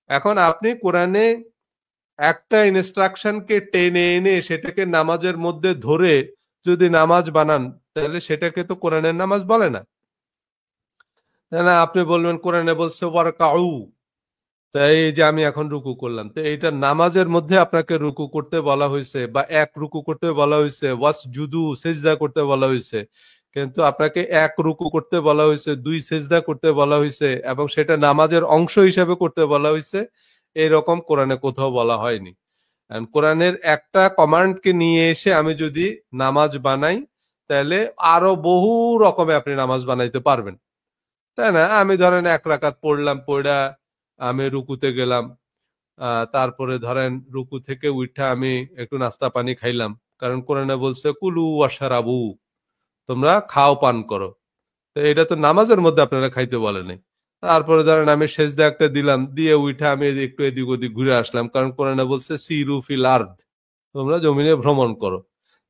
এখন আপনি কোরআনে একটা ইনস্ট্রাকশনকে টেনে এনে সেটাকে নামাজের মধ্যে ধরে যদি নামাজ বানান, তাহলে সেটাকে তো কোরআনের নামাজ বলে না। তাই না? আপনি বলবেন কোরআনে বলছে ওয়ারকাউ, তাই এই যে আমি এখন রুকু করলাম, তো এইটা নামাজের মধ্যে আপনাকে রুকু করতে বলা হয়েছে, বা এক রুকু করতে বলা হয়েছে, ওয়াসজুদু সেজদা করতে বলা হয়েছে, কিন্তু আপনাকে এক রুকু করতে বলা হয়েছে, দুই সেজদা করতে বলা হয়েছে, এবং সেটা নামাজের অংশ হিসেবে করতে বলা হয়েছে, এরকম কোরআনে কোথাও বলা হয়নি। And কোরআনের একটা কমান্ডকে নিয়ে এসে আমি যদি নামাজ বানাই, তাহলে আরো বহু রকমে আপনি নামাজ বানাইতে পারবেন। তাই না? আমি ধরেন এক রাকাত পড়লাম, পড়া আমি রুকুতে গেলাম, তারপরে ধরেন রুকু থেকে উঠা আমি একটু নাস্তা পানি খাইলাম, কারণ কোরআনে বলছে কুলু ওয়াশরাবু, তোমরা খাও পান করো। তো এটা তো নামাজের মধ্যে আপনারা খাইতে বলে নাই। তারপরে ধরেন আমি সেজদা একটা দিলাম, দিয়ে উঠা আমি একটু এদিক ওদিক ঘুরে আসলাম, কারণ কোরআনে বলছে সিরু ফিল আরদ, তোমরা জমিনে ভ্রমণ করো।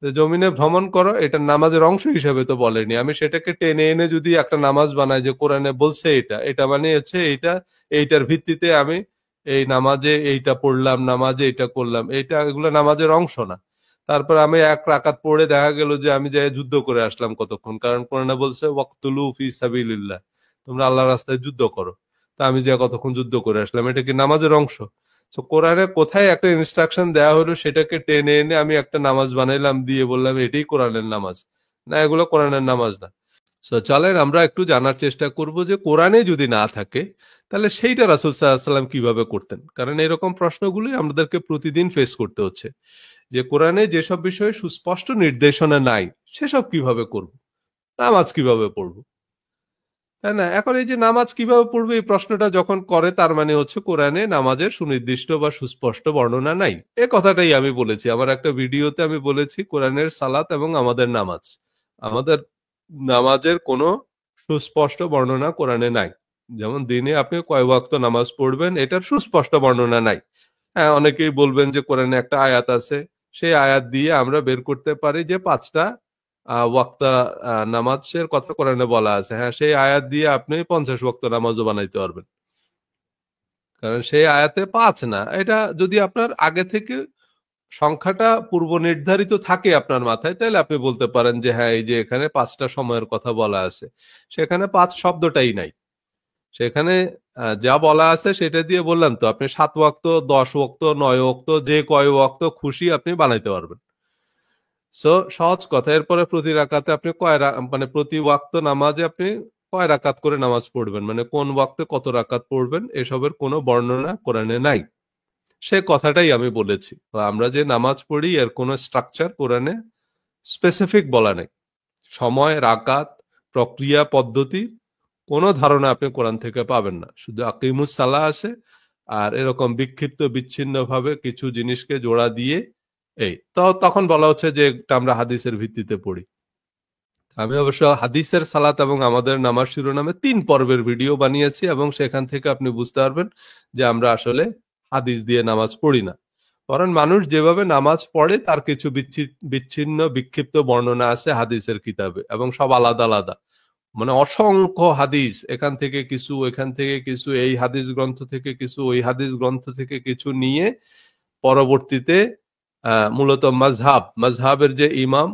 তো জমিনে ভ্রমণ করো এটা নামাজের অংশ হিসেবে তো বলেনি। আমি সেটাকে টেনে এনে যদি একটা নামাজ বানাই যে কোরআনে বলছে এটা, এটা মানে হচ্ছে এইটা, এইটার ভিত্তিতে আমি এই নামাজে এইটা পড়লাম, নামাজে এটা করলাম, এইটা এগুলো নামাজের অংশ না। তারপর আমি এক রাকাত পড়ে দেখা গেল যে আমি যাই যুদ্ধ করে আসলাম কতক্ষণ, কারণ কোরআনে বলছে ওয়াক্তুলু ফি সাবিলিল্লাহ, তোমরা আল্লাহর রাস্তায় যুদ্ধ করো। তা আমি যে কতক্ষণ যুদ্ধ করে আসলাম, এটা কি নামাজের অংশ? তো কোরআনে কোথায় একটা ইনস্ট্রাকশন দেওয়া হলো সেটাকে টেনে এনে আমি একটা নামাজ বানাইলাম, দিয়ে বললাম এটাই কোরআনের নামাজ? না, এগুলো কোরআনের নামাজ না। তো চলেন আমরা একটু জানার চেষ্টা করব যে কোরআনে যদি না থাকে তাহলে সেইটা রাসূল সাল্লাল্লাহু আলাইহি সাল্লাম কিভাবে করতেন, কারণ এরকম প্রশ্নগুলোই আমাদেরকে প্রতিদিন ফেস করতে হচ্ছে, যে কোরআনে যেসব বিষয়ে সুস্পষ্ট নির্দেশনা নাই সেসব কিভাবে করব, নামাজ কিভাবে পড়বো। তাই না? এখন এই যে নামাজ কিভাবে পড়বে এই প্রশ্নটা যখন করে, তার মানে হচ্ছে কোরআনে নামাজের সুনির্দিষ্ট বা সুস্পষ্ট বর্ণনা নাই। এ কথাটাই আমি বলেছি আমার একটা ভিডিওতে, আমি বলেছি কোরআনের সালাত এবং আমাদের নামাজ, আমাদের নামাজের কোনো সুস্পষ্ট বর্ণনা কোরআনে নাই। যেমন দিনে আপনি কয় ওয়াক্ত নামাজ পড়বেন এটার সুস্পষ্ট বর্ণনা নাই। হ্যাঁ, অনেকেই বলবেন যে কোরআনে একটা আয়াত আছে, সেই আয়াত দিয়ে আমরা বের করতে পারি যে পাঁচটা ওয়াক্তা নামাজের কথা কোরআনে বলা আছে। হ্যাঁ, সেই আয়াত দিয়ে আপনি 50 ওয়াক্ত নামাজও বানাইতে পারবেন, কারণ সেই আয়াতে পাঁচ না। এটা যদি আপনার আগে থেকে সংখ্যাটা পূর্ব নির্ধারিত থাকে আপনার মাথায়, তাহলে আপনি বলতে পারেন যে হ্যাঁ, এই যে এখানে পাঁচটা সময়ের কথা বলা আছে, সেখানে পাঁচ শব্দটাই নাই। সেখানে যা বলা আছে সেটা দিয়ে বললাম তো, আপনি 7 ওয়াক্ত, 10 ওয়াক্ত, 9 ওয়াক্ত, যে কয় ওয়াক্ত খুশি আপনি বানাইতে পারবেন। সো সহজ কথা। এরপরে প্রতি রাকাতে আপনি মানে প্রতি ওয়াক্ত নামাজে আপনি কয় রাকাত করে নামাজ পড়বেন, মানে কোন ওয়াক্তে কত রাকাত পড়বেন, এসবের কোনো বর্ণনা কোরআনে নাই। সে কথাটাই আমি বলেছি, তো আমরা যে নামাজ পড়ি এর কোনো স্ট্রাকচার কোরআনে স্পেসিফিক বলা নেই। সময়, রাকাত, প্রক্রিয়া, পদ্ধতি কোনো ধারণা আপনি কোরআন থেকে পাবেন না। শুধু আকিমুস সালাহ আছে, আর এরকম বিক্ষিপ্ত বিচ্ছিন্ন ভাবে কিছু জিনিসকে জোড়া দিয়ে এই তো তখন বলা হচ্ছে যে এটা আমরা হাদিসের ভিত্তিতে পড়ি। আমি অবশ্য হাদিসের সালাত এবং আমাদের নামাজ শিরোনামে 3 পর্বের ভিডিও বানিয়েছি, এবং সেখান থেকে আপনি বুঝতে পারবেন যে আমরা আসলে হাদিস দিয়ে নামাজ পড়ি না, কারণ মানুষ যেভাবে নামাজ পড়ে তার কিছু বিচ্ছিন্ন বিক্ষিপ্ত বর্ণনা আছে হাদিসের কিতাবে, এবং সব আলাদা আলাদা, মানে অসংখ্য হাদিস, এখান থেকে কিছু, এখান থেকে কিছু, এই হাদিস গ্রন্থ থেকে কিছু, ওই হাদিস গ্রন্থ থেকে কিছু নিয়ে পরবর্তীতে মূলত মাজহাবের যে ইমাম,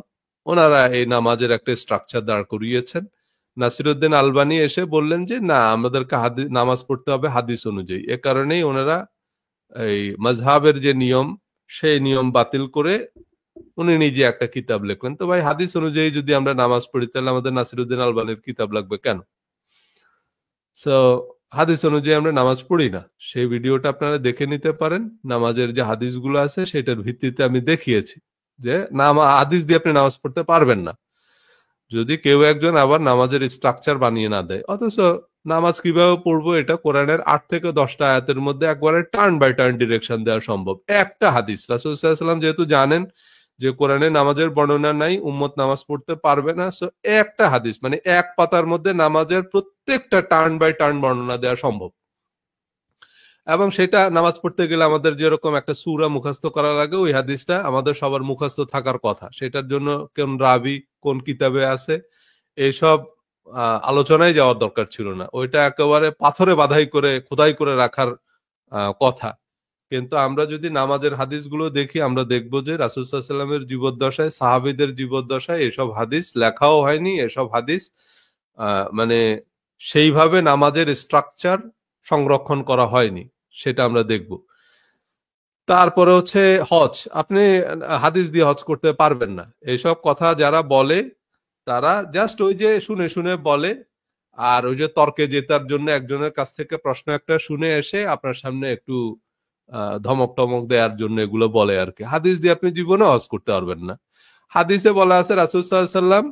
ওনারা এই নামাজের একটা স্ট্রাকচার দাঁড় করিয়েছেন। নাসিরউদ্দিন আলবানী এসে বললেন যে না, আমাদেরকে নামাজ পড়তে হবে হাদিস অনুযায়ী। এ কারণেই ওনারা এই মাজহাবের যে নিয়ম, সেই নিয়ম বাতিল করে উনি নিজে একটা কিতাব লিখলেন। তো ভাই, হাদিস অনুযায়ী যদি আমরা নামাজ পড়ি তাহলে আমাদের নাসিরউদ্দিন আলবানীর কিতাব লাগবে কেন? সো হাদিস অনুযায়ী আমরা নামাজ পড়ি না। সেই ভিডিওটা আপনারা দেখে নিতে পারেন। নামাজের যে হাদিসগুলো আছে সেটার ভিত্তিতে আমি দেখিয়েছি যে হাদিস দিয়ে আপনি নামাজ পড়তে পারবেন না, যদি কেউ একজন আবার নামাজের স্ট্রাকচার বানিয়ে না দেয়। অথচ নামাজ কিভাবে পড়বো এটা কোরআনের 8 থেকে 10টা আয়াতের মধ্যে একবারে টার্ন বাই টার্ন ডিরেকশন দেওয়া সম্ভব। একটা হাদিস, রাসূল সাল্লাল্লাহু আলাইহি ওয়াসাল্লাম যেহেতু জানেন যে কোরআনে নামাজের বর্ণনা নাই, উম্মত নামাজ পড়তে পারবে না, সো একটা হাদিস মানে এক পাতার মধ্যে নামাজের প্রত্যেকটা টার্ন বাই টার্ন বর্ণনা দেওয়া সম্ভব। এবং সেটা নামাজ পড়তে গেলে আমাদের যেরকম একটা সূরা মুখস্থ করা লাগে, ওই হাদিসটা আমাদের সবার মুখস্থ থাকার কথা। সেটার জন্য কোন রাবি কোন কিতাবে আছে এইসব আলোচনায় যাওয়ার দরকার ছিল না। ওইটা একেবারে পাথরে বাধাই করে খোদাই করে রাখার কথা। কিন্তু আমরা যদি নামাজের হাদিসগুলো দেখি, আমরা দেখবো যে রাসূল সাল্লাল্লাহু আলাইহি ওয়াসাল্লামের জীবদ্দশায়, সাহাবীদের জীবদ্দশায় এসব হাদিস লেখাও হয়নি। এসব হাদিস মানে সেইভাবে নামাজের স্ট্রাকচার সংরক্ষণ করা হয়নি, সেটা আমরা দেখব। তারপরে হচ্ছে হজ, আপনি হাদিস দিয়ে হজ করতে পারবেন না। এইসব কথা যারা বলে তারা জাস্ট ওই যে শুনে শুনে বলে, আর ওই যে তর্কে জেতার জন্য একজনের কাছ থেকে প্রশ্ন একটা শুনে এসে আপনার সামনে একটু ধমক টমক দেওয়ার জন্য এগুলো বলে আর কি। হাদিস দিয়ে আপনি জীবনে হজ করতে পারবেন না। হাদিসে বলা আছে রাসূল সাল্লাল্লাহু আলাইহি ওয়াসাল্লাম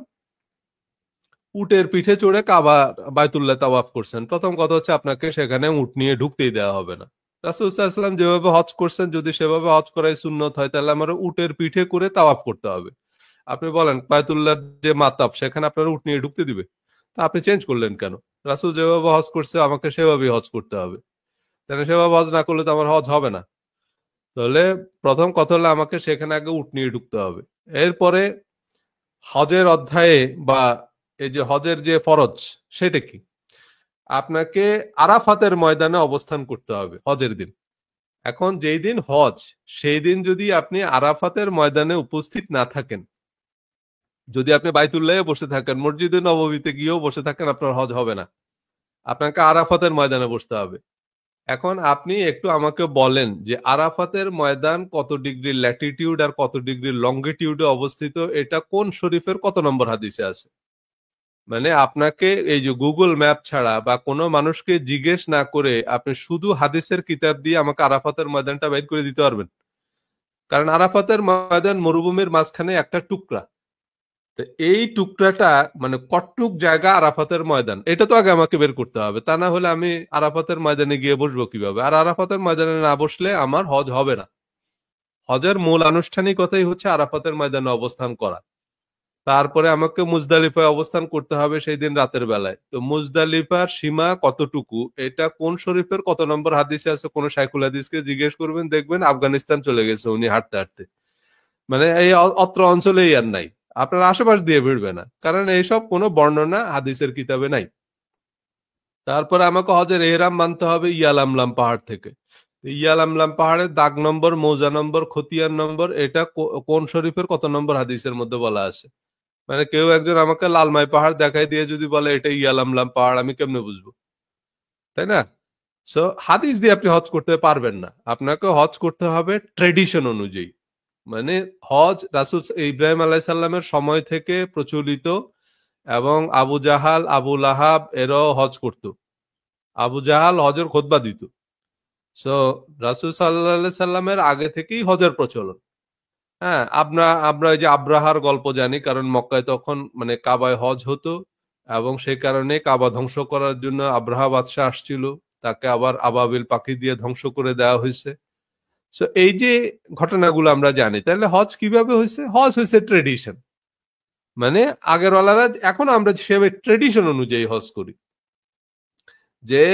উটের পিঠে চড়ে কাবা বায়তুল্লাহ তাওয়াফ করছেন। প্রথম কথা হচ্ছে আপনাকে সেখানে উট নিয়ে ঢুকতেই দেওয়া হবে না। রাসূল সাল্লাল্লাহু আলাইহি ওয়াসাল্লাম যেভাবে হজ করছেন, যদি সেভাবে হজ করাই সুন্নত হয়, তাহলে আমার উটের পিঠে করে তাওয়াফ করতে হবে। আপনি বলেন বায়তুল্লাহর যে মাতাব, সেখানে আপনার উট নিয়ে ঢুকতে দিবে? তা আপনি চেঞ্জ করলেন কেন? রাসূল যেভাবে হজ করছে আমাকে সেভাবেই হজ করতে হবে। তাহলে সেভাবে হজ না করলে তো আমার হজ হবে না। তাহলে প্রথম কথা হলো আমাকে সেখানে আগে উট নিয়ে ঢুকতে হবে। এরপরে হজের অধ্যায়ে বা এই যে হজের যে ফরজ, সেটা কি? আপনাকে আরাফাতের ময়দানে অবস্থান করতে হবে হজের দিন। এখন যেই দিন হজ, সেই দিন যদি আপনি আরাফাতের ময়দানে উপস্থিত না থাকেন, যদি আপনি বাইতুল্লাহে বসে থাকেন, মসজিদে নববীতে গিয়েও বসে থাকেন, আপনার হজ হবে না। আপনাকে আরাফাতের ময়দানে বসতে হবে। এখন আপনি একটু আমাকে বলেন যে আরাফাতের ময়দান কত ডিগ্রি ল্যাটিটিউড আর কত ডিগ্রি লঙ্গিটিউডে অবস্থিত, এটা কোন শরীফের কত নম্বর হাদিসে আছে? মানে আপনাকে এই যে গুগল ম্যাপ ছাড়া বা কোনো মানুষকে জিজ্ঞেস না করে আপনি শুধু হাদিসের কিতাব দিয়ে আমাকে আরাফাতের ময়দানটা বের করে দিতে পারবেন? কারণ আরাফাতের ময়দান মরুভূমির মাঝখানে একটা টুকরা। তো এই টুকরাটা মানে কটটুক জায়গা আরাফাতের ময়দান, এটা তো আগে আমাকে বের করতে হবে। তা না হলে আমি আরাফাতের ময়দানে গিয়ে বসবো কিভাবে? আর আরাফাতের ময়দানে না বসলে আমার হজ হবে না। হজের মূল আনুষ্ঠানিকতাই হচ্ছে আরাফাতের ময়দানে অবস্থান করা। তারপরে আমাকে মুজদালিফায় অবস্থান করতে হবে সেই দিন রাতের বেলায়। তো মুজদালিফার সীমা কতটুকু, এটা কোন শরীফের কত নম্বর হাদিসে আছে, কোন শাইখুল হাদিসকে জিজ্ঞেস করবেন, দেখবেন আফগানিস্তান চলে গেছে উনি হাঁটতে হাঁটতে। মানে এই অত্র অঞ্চলেই আর নাই, আপনার আশেপাশ দিয়ে ভিড়বে না, কারণ এইসব কোনো বর্ণনা হাদিসের কিতাবে নাই। তারপরে আমাকে হজের এহরাম মানতে হবে ইয়ালামলাম পাহাড় থেকে। ইয়ালামলাম পাহাড়ের দাগ নম্বর, মৌজা নম্বর, খতিয়ান নম্বর, এটা কোন শরীফের কত নম্বর হাদিসের মধ্যে বলা আছে? মানে কেউ একজন আমাকে লালমাই পাহাড় দেখাই দিয়ে যদি বলে এটা ইয়ালামলাম পাহাড়, আমি কেমনে বুঝবো? তাই না? সো হাদিস দিয়ে আপনি হজ করতে পারবেন না। আপনাকে হজ করতে হবে ট্রেডিশন অনুযায়ী। মানে হজ রাসূল ইব্রাহিম আলাইহিস সালামের সময় থেকে প্রচলিত, এবং আবু জাহাল, আবু লাহাব এরাও হজ করত। আবু জাহাল হজের খুতবা দিত। সো রাসূল সাল্লাল্লাহু আলাইহি সাল্লামের আগে থেকেই হজের প্রচলন। হ্যাঁ, আমরা আমরা এই যে আব্রাহার গল্প জানি, কারণ মক্কায় তখন মানে কাবায় হজ হতো, এবং সেই কারণে কাবা ধ্বংস করার জন্য আব্রাহা বাদশাহ আসছিল, তাকে আবার আবাবিল পাখি দিয়ে ধ্বংস করে দেওয়া হয়েছে। সো এই যে ঘটনাগুলো আমরা জানি, তাহলে হজ কিভাবে হয়েছে? হজ হয়েছে ট্রেডিশন। মানে আগের ওয়ালারা, এখন আমরা সেভাবে ট্রেডিশন অনুযায়ী হজ করি। যে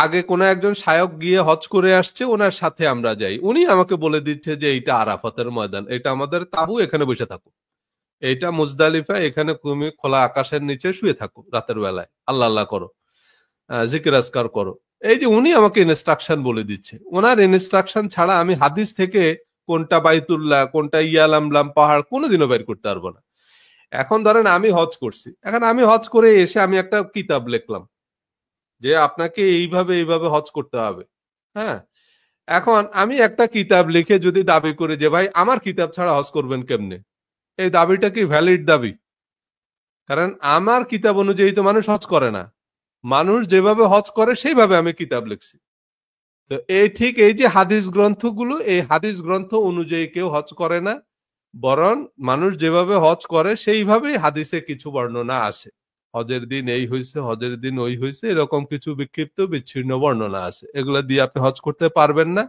আগে কোন একজন শায়ক গিয়ে হজ করে আসছে, ওনার সাথে আমরা যাই, উনি আমাকে বলে দিচ্ছে যে এইটা আরাফাতের ময়দান, এটা আমাদের তাবু, এখানে বসে থাকো। এইটা মুজদালিফা, এখানে তুমি খোলা আকাশের নিচে শুয়ে থাকো রাতের বেলায়, আল্লাহ আল্লাহ করো, জিকির আজকার করো। এই যে উনি আমাকে ইনস্ট্রাকশন বলে দিচ্ছে, ওনার ইনস্ট্রাকশন ছাড়া আমি হাদিস থেকে কোনটা বাইতুল্লাহ কোনটা ইয়ালামলাম পাহাড় কোনোদিনও বের করতে পারবো না। এখন ধরেন আমি হজ করছি, এখন আমি হজ করে এসে আমি একটা কিতাব লিখলাম যে আপনাকে এইভাবে এইভাবে হজ করতে হবে। হ্যাঁ, এখন আমি একটা কিতাব লিখে যদি দাবি করি যে ভাই আমার কিতাব ছাড়া হজ করবেন কেমনে, এই দাবিটা কি ভ্যালিড দাবি? কারণ আমার কিতাব অনুযায়ী তো মানুষ হজ করে না। মানুষ যেভাবে হজ করে সেইভাবে আমি কিতাব লিখছি। তো এই ঠিক এই যে হাদিস গ্রন্থগুলো, এই হাদিস গ্রন্থ অনুযায়ী কেউ হজ করে না, বরং মানুষ যেভাবে হজ করে সেইভাবেই হাদিসে কিছু বর্ণনা আছে। হজের দিন এই হয়েছে, হজের দিন ওই হয়েছে, এরকম কিছু বিক্ষিপ্ত বিচ্ছিন্ন বর্ণনা আছে। এগুলা দিয়ে আপনি হজ করতে পারবেন না।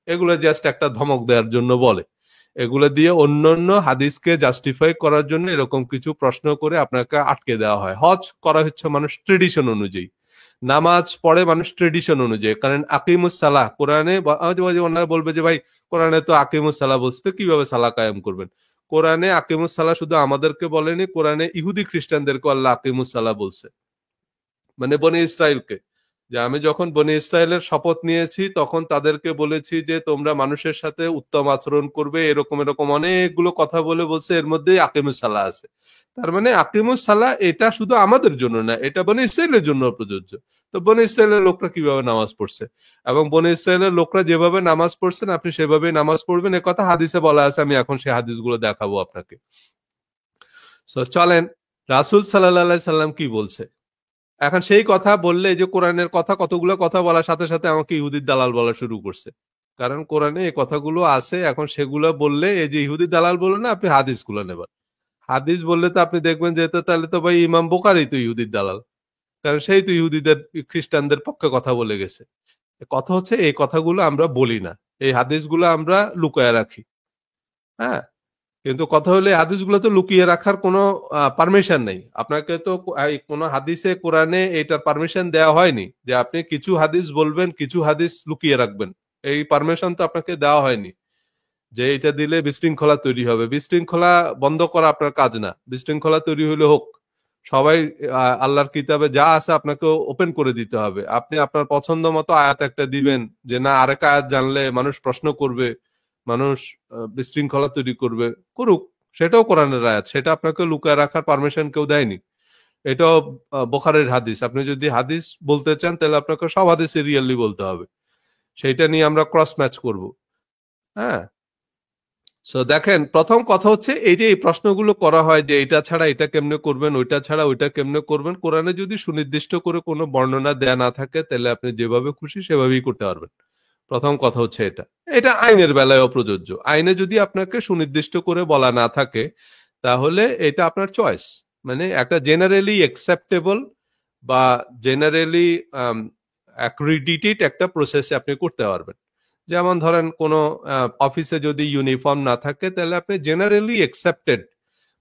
এগুলো জাস্ট একটা ধমক দেওয়ার জন্য বলে। এগুলো দিয়ে অন্যান্য হাদিসকে জাস্টিফাই করার জন্য এরকম কিছু প্রশ্ন করে আপনাকে আটকে দেওয়া হয়। হজ করা হচ্ছে মানুষ ট্রেডিশন অনুযায়ী, নামাজ পড়ে মানুষ ট্রেডিশন অনুযায়ী। কারণ আকিমুস সালাহ কোরআনে, ওনারা বলবে যে ভাই কোরআনে তো আকিমুস সালাহ বলছে, তো কিভাবে সালাহ কায়েম করবেন? কোরআনে আকিমুস সালাহ শুধু আমাদেরকে বলেনি, কোরআনে ইহুদি খ্রিস্টানদেরকে আল্লাহ আকিমুস সালাহ বলছে, মানে বনি ইসরাইলকে, যে আমি যখন বনি ইসরায়েলের শপথ নিয়েছি তখন তাদেরকে বলেছি যে তোমরা মানুষের সাথে উত্তম আচরণ করবে, এরকম এরকম অনেকগুলো কথা বলে বলছে, এর মধ্যে আকিমুস সালাহ আছে। তার মানে আকিমুস সালাহ এটা শুধু আমাদের জন্য না, এটা বনি ইসরায়েলের জন্য প্রযোজ্য। তো বনি ইসরায়েলের লোকরা কিভাবে নামাজ পড়ছে এবং বনি ইসরায়েলের লোকরা যেভাবে নামাজ পড়ছেন আপনি সেভাবে নামাজ পড়বেন, এ কথা হাদিসে বলা আছে। আমি এখন সেই হাদিসগুলো দেখাবো আপনাকে। সো চলেন রাসূল সাল্লাল্লাহু আলাইহি সাল্লাম কি বলছে। এখন সেই কথা বললে যে কোরআনের কথা, কতগুলো কথা বলার সাথে সাথে আমাকে ইহুদির দালাল বলা শুরু করছে। কারণ কোরআনে এই কথাগুলো আছে, এখন সেগুলো বললে এই যে ইহুদির দালাল বললে না, আপনি হাদিসগুলো নেবেন। হাদিস বললে তো আপনি দেখবেন যে তাহলে তো ভাই ইমাম বুখারী তো ইহুদির দালাল, কারণ সেই তো ইহুদিদের খ্রিস্টানদের পক্ষে কথা বলে গেছে। কথা হচ্ছে এই কথাগুলো আমরা বলি না, এই হাদিসগুলো আমরা লুকায় রাখি। হ্যাঁ, কিন্তু কথা হলে হাদিসগুলো তো লুকিয়ে রাখার কোনো পারমিশন নেই। আপনাকে তো কোনো হাদিসে কোরআনে এটার পারমিশন দেওয়া হয়নি যে আপনি কিছু হাদিস বলবেন, কিছু হাদিস লুকিয়ে রাখবেন। এই পারমিশন তো আপনাকে দেওয়া হয়নি যে এটা দিলে বিশৃঙ্খলা তৈরি হবে। বিশৃঙ্খলা বন্ধ করা আপনার কাজ না, বিশৃঙ্খলা তৈরি হলে হোক। সবাই আল্লাহর কিতাবে যা আছে আপনাকে ওপেন করে দিতে হবে। আপনি আপনার পছন্দ মতো আয়াত একটা দিবেন যে না আরেক আয়াত জানলে মানুষ প্রশ্ন করবে, মানুষ বিশৃঙ্খলা তৈরি করবে, করুক, সেটাও কোরআনের আয়াত, সেটা আপনাকে লুকায় রাখার পারমিশন কেউ দেয়নি। এটাও বুখারীর হাদিস। আপনি যদি হাদিস বলতে চান তাহলে আপনাকে সব হাদিস রিয়েলি বলতে হবে, সেইটা নিয়ে আমরা ক্রস ম্যাচ করব। হ্যাঁ, সো দেখেন প্রথম কথা হচ্ছে এই যে এই প্রশ্নগুলো করা হয় যে এটা ছাড়া এটা কেমনে করবেন, ওইটা ছাড়া ওইটা কেমনে করবেন। কোরআনে যদি সুনির্দিষ্ট করে কোনো বর্ণনা দেয়া না থাকে তাহলে আপনি যেভাবে খুশি সেভাবেই করতে পারবেন। প্রথম কথা হচ্ছে এটা, এটা আইনের বেলায়ও প্রযোজ্য। আইনে যদি আপনাকে সুনির্দিষ্ট করে বলা না থাকে তাহলে এটা আপনার চয়েস, মানে একটা জেনারেলি অ্যাকসেপ্টেবল বা জেনারেলি অ্যাক্রিডিটেড একটা প্রসেসে আপনি করতে পারবেন। যেমন ধরেন কোনো অফিসে যদি ইউনিফর্ম না থাকে তাহলে আপনি জেনারেলি অ্যাকসেপ্টেড,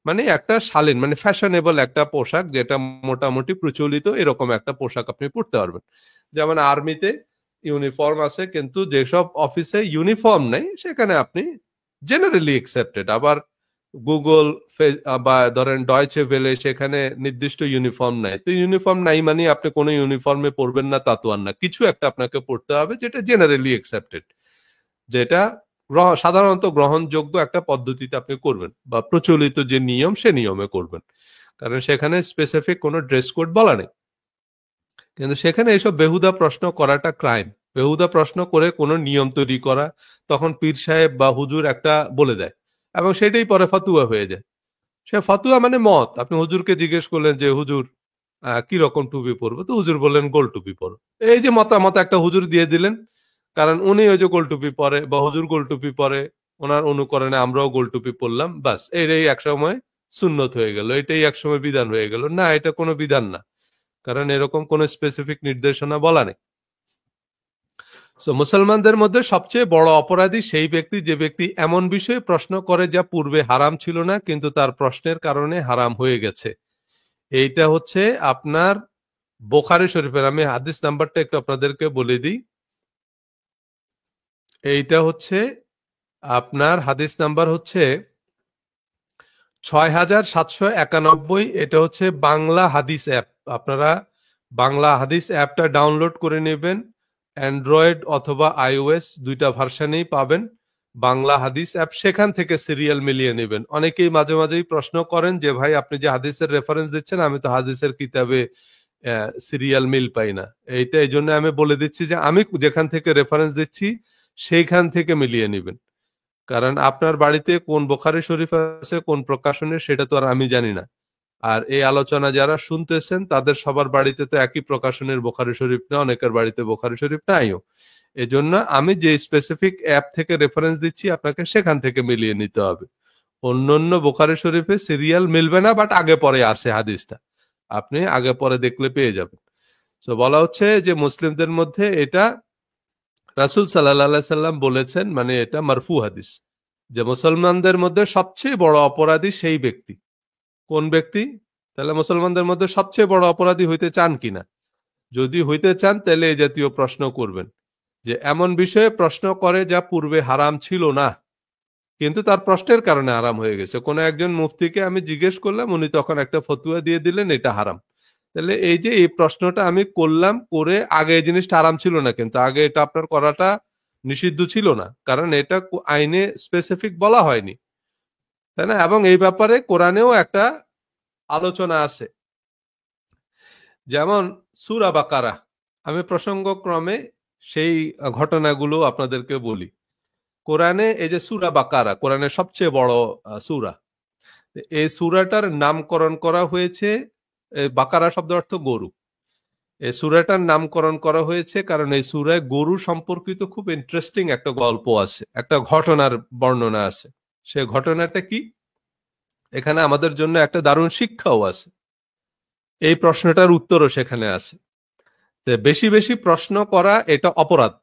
মানে একটা শালীন মানে ফ্যাশনেবল একটা পোশাক যেটা মোটামুটি প্রচলিত, এরকম একটা পোশাক আপনি পরতে পারবেন। যেমন আর্মিতে ইউনিফর্ম আছে কিন্তু যেসব অফিসে ইউনিফর্ম নেই সেখানে আপনি জেনারেলি অ্যাকসেপ্টেড। আবার গুগল বা ধরেন ডয়চে ভেলে সেখানে নির্দিষ্ট ইউনিফর্ম নাই, তো ইউনিফর্ম নাই মানে আপনি কোনো ইউনিফর্মে পড়বেন না তা তো আর না, কিছু একটা আপনাকে পড়তে হবে যেটা জেনারেলি অ্যাকসেপ্টেড, যেটা সাধারণত গ্রহণযোগ্য একটা পদ্ধতিতে আপনি করবেন বা প্রচলিত যে নিয়ম সে নিয়মে করবেন, কারণ সেখানে স্পেসিফিক কোনো ড্রেস কোড বলা নেই। কিন্তু সেখানে এসব বেহুদা প্রশ্ন করাটা ক্রাইম। বেহুদা প্রশ্ন করে কোনো নিয়ম তৈরি করা, তখন পীর সাহেব বা হুজুর একটা বলে দেয় এবং সেটাই পরে ফতুয়া হয়ে যায়। সে ফতুয়া মানে মত। আপনি হুজুরকে জিজ্ঞেস করলেন যে হুজুর কি রকম টুপি পরবো, তো হুজুর বললেন গোল টুপি পরো। এই যে মতামত একটা হুজুর দিয়ে দিলেন, কারণ উনি ওই যে গোল টুপি পরে বা হুজুর গোল টুপি পরে, ওনার অনুকরণে আমরাও গোল টুপি পরলাম, বাস এটাই একসময় সুন্নত হয়ে গেল, এটাই একসময় বিধান হয়ে গেল। না, এটা কোনো বিধান না, কারণ এরকম কোনো স্পেসিফিক নির্দেশনা বলা নেই। সো মুসলমানদের মধ্যে সবচেয়ে বড় অপরাধী সেই ব্যক্তি যে ব্যক্তি এমন বিষয়ে প্রশ্ন করে যা পূর্বে হারাম ছিল না কিন্তু তার প্রশ্নের কারণে হারাম হয়ে গেছে। এইটা হচ্ছে আপনার বুখারী শরীফের, আমি হাদিস নাম্বারটা একটু আপনাদেরকে বলে দিই। এইটা হচ্ছে আপনার হাদিস নাম্বার হচ্ছে ৬৭৯১। এটা হচ্ছে বাংলা হাদিস অ্যাপ। আপনারা বাংলা হাদিস অ্যাপটা ডাউনলোড করে নেবেন, অ্যান্ড্রয়েড অথবা আইওএস দুইটা ভার্সানেই পাবেন বাংলা হাদিস অ্যাপ, সেখান থেকে সিরিয়াল মিলিয়ে নেবেন। অনেকেই মাঝে মাঝেই প্রশ্ন করেন যে ভাই আপনি যে হাদিসের রেফারেন্স দিচ্ছেন আমি তো হাদিসের কিতাবে সিরিয়াল মিল পাই না। এইটা এই জন্য আমি বলে দিচ্ছি যে আমি যেখান থেকে রেফারেন্স দিচ্ছি সেইখান থেকে মিলিয়ে নেবেন, কারণ আপনার বাড়িতে কোন বুখারী শরীফ আছে কোন প্রকাশনের সেটা তো আর আমি জানি না। আর এই আলোচনা যারা শুনতেছেন তাদের সবার বাড়িতে তো একই প্রকাশনের বুখারী শরীফ না, অনেকের বাড়িতে বুখারী শরীফ নাইও। এজন্য আমি যে স্পেসিফিক অ্যাপ থেকে রেফারেন্স দিচ্ছি আপনাকে সেখান থেকে মিলিয়ে নিতে হবে। অন্যান্য বুখারী শরীফে সিরিয়াল মিলবে না, বাট আগে পরে আছে হাদিসটা, আপনি আগে পরে দেখলে পেয়ে যাবেন। তো বলা হচ্ছে যে মুসলিমদের মধ্যে এটা রাসূল সাল্লাল্লাহু আলাইহি সাল্লাম বলেছেন, মানে এটা মারফু হাদিস, যে মুসলমানদের মধ্যে সবচেয়ে বড় অপরাধী সেই ব্যক্তি। কোন ব্যক্তি? তাহলে মুসলমানদের মধ্যে সবচেয়ে বড় অপরাধী হইতে চান কিনা? যদি হইতে চান তাহলে এই জাতীয় প্রশ্ন করবেন যে এমন বিষয়ে প্রশ্ন করে যা পূর্বে হারাম ছিল না কিন্তু তার প্রশ্নের কারণে হারাম হয়ে গেছে। কোন একজন মুফতিকে আমি জিজ্ঞেস করলাম, উনি তখন একটা ফতুয়া দিয়ে দিলেন এটা হারাম। তাহলে এই যে এই প্রশ্নটা আমি করলাম, করে আগে এই জিনিসটা আরাম ছিল না, কিন্তু আগে এটা আপনার করাটা নিষিদ্ধ ছিল না, কারণ এটা আইনে স্পেসিফিক বলা হয়নি, তাই না? এবং এই ব্যাপারে কোরআনেও একটা আলোচনা আছে। যেমন সূরা বাকারা, আমি প্রসঙ্গক্রমে সেই ঘটনাগুলো আপনাদেরকে বলি। কোরআনে এই যে সূরা বাকারা, কোরআনের সবচেয়ে বড় সূরা, এই সূরাটার নামকরণ করা হয়েছে, বাকারা শব্দের অর্থ গরু। এই সূরাটার নামকরণ করা হয়েছে কারণ এই সূরায় গরু সম্পর্কিত খুব ইন্টারেস্টিং একটা গল্প আছে, একটা ঘটনার বর্ণনা আছে। সে ঘটনাটা কি? এখানে আমাদের জন্য একটা দারুণ শিক্ষাও আছে, এই প্রশ্নটার উত্তরও সেখানে আছে। যে বেশি বেশি প্রশ্ন করা এটা অপরাধ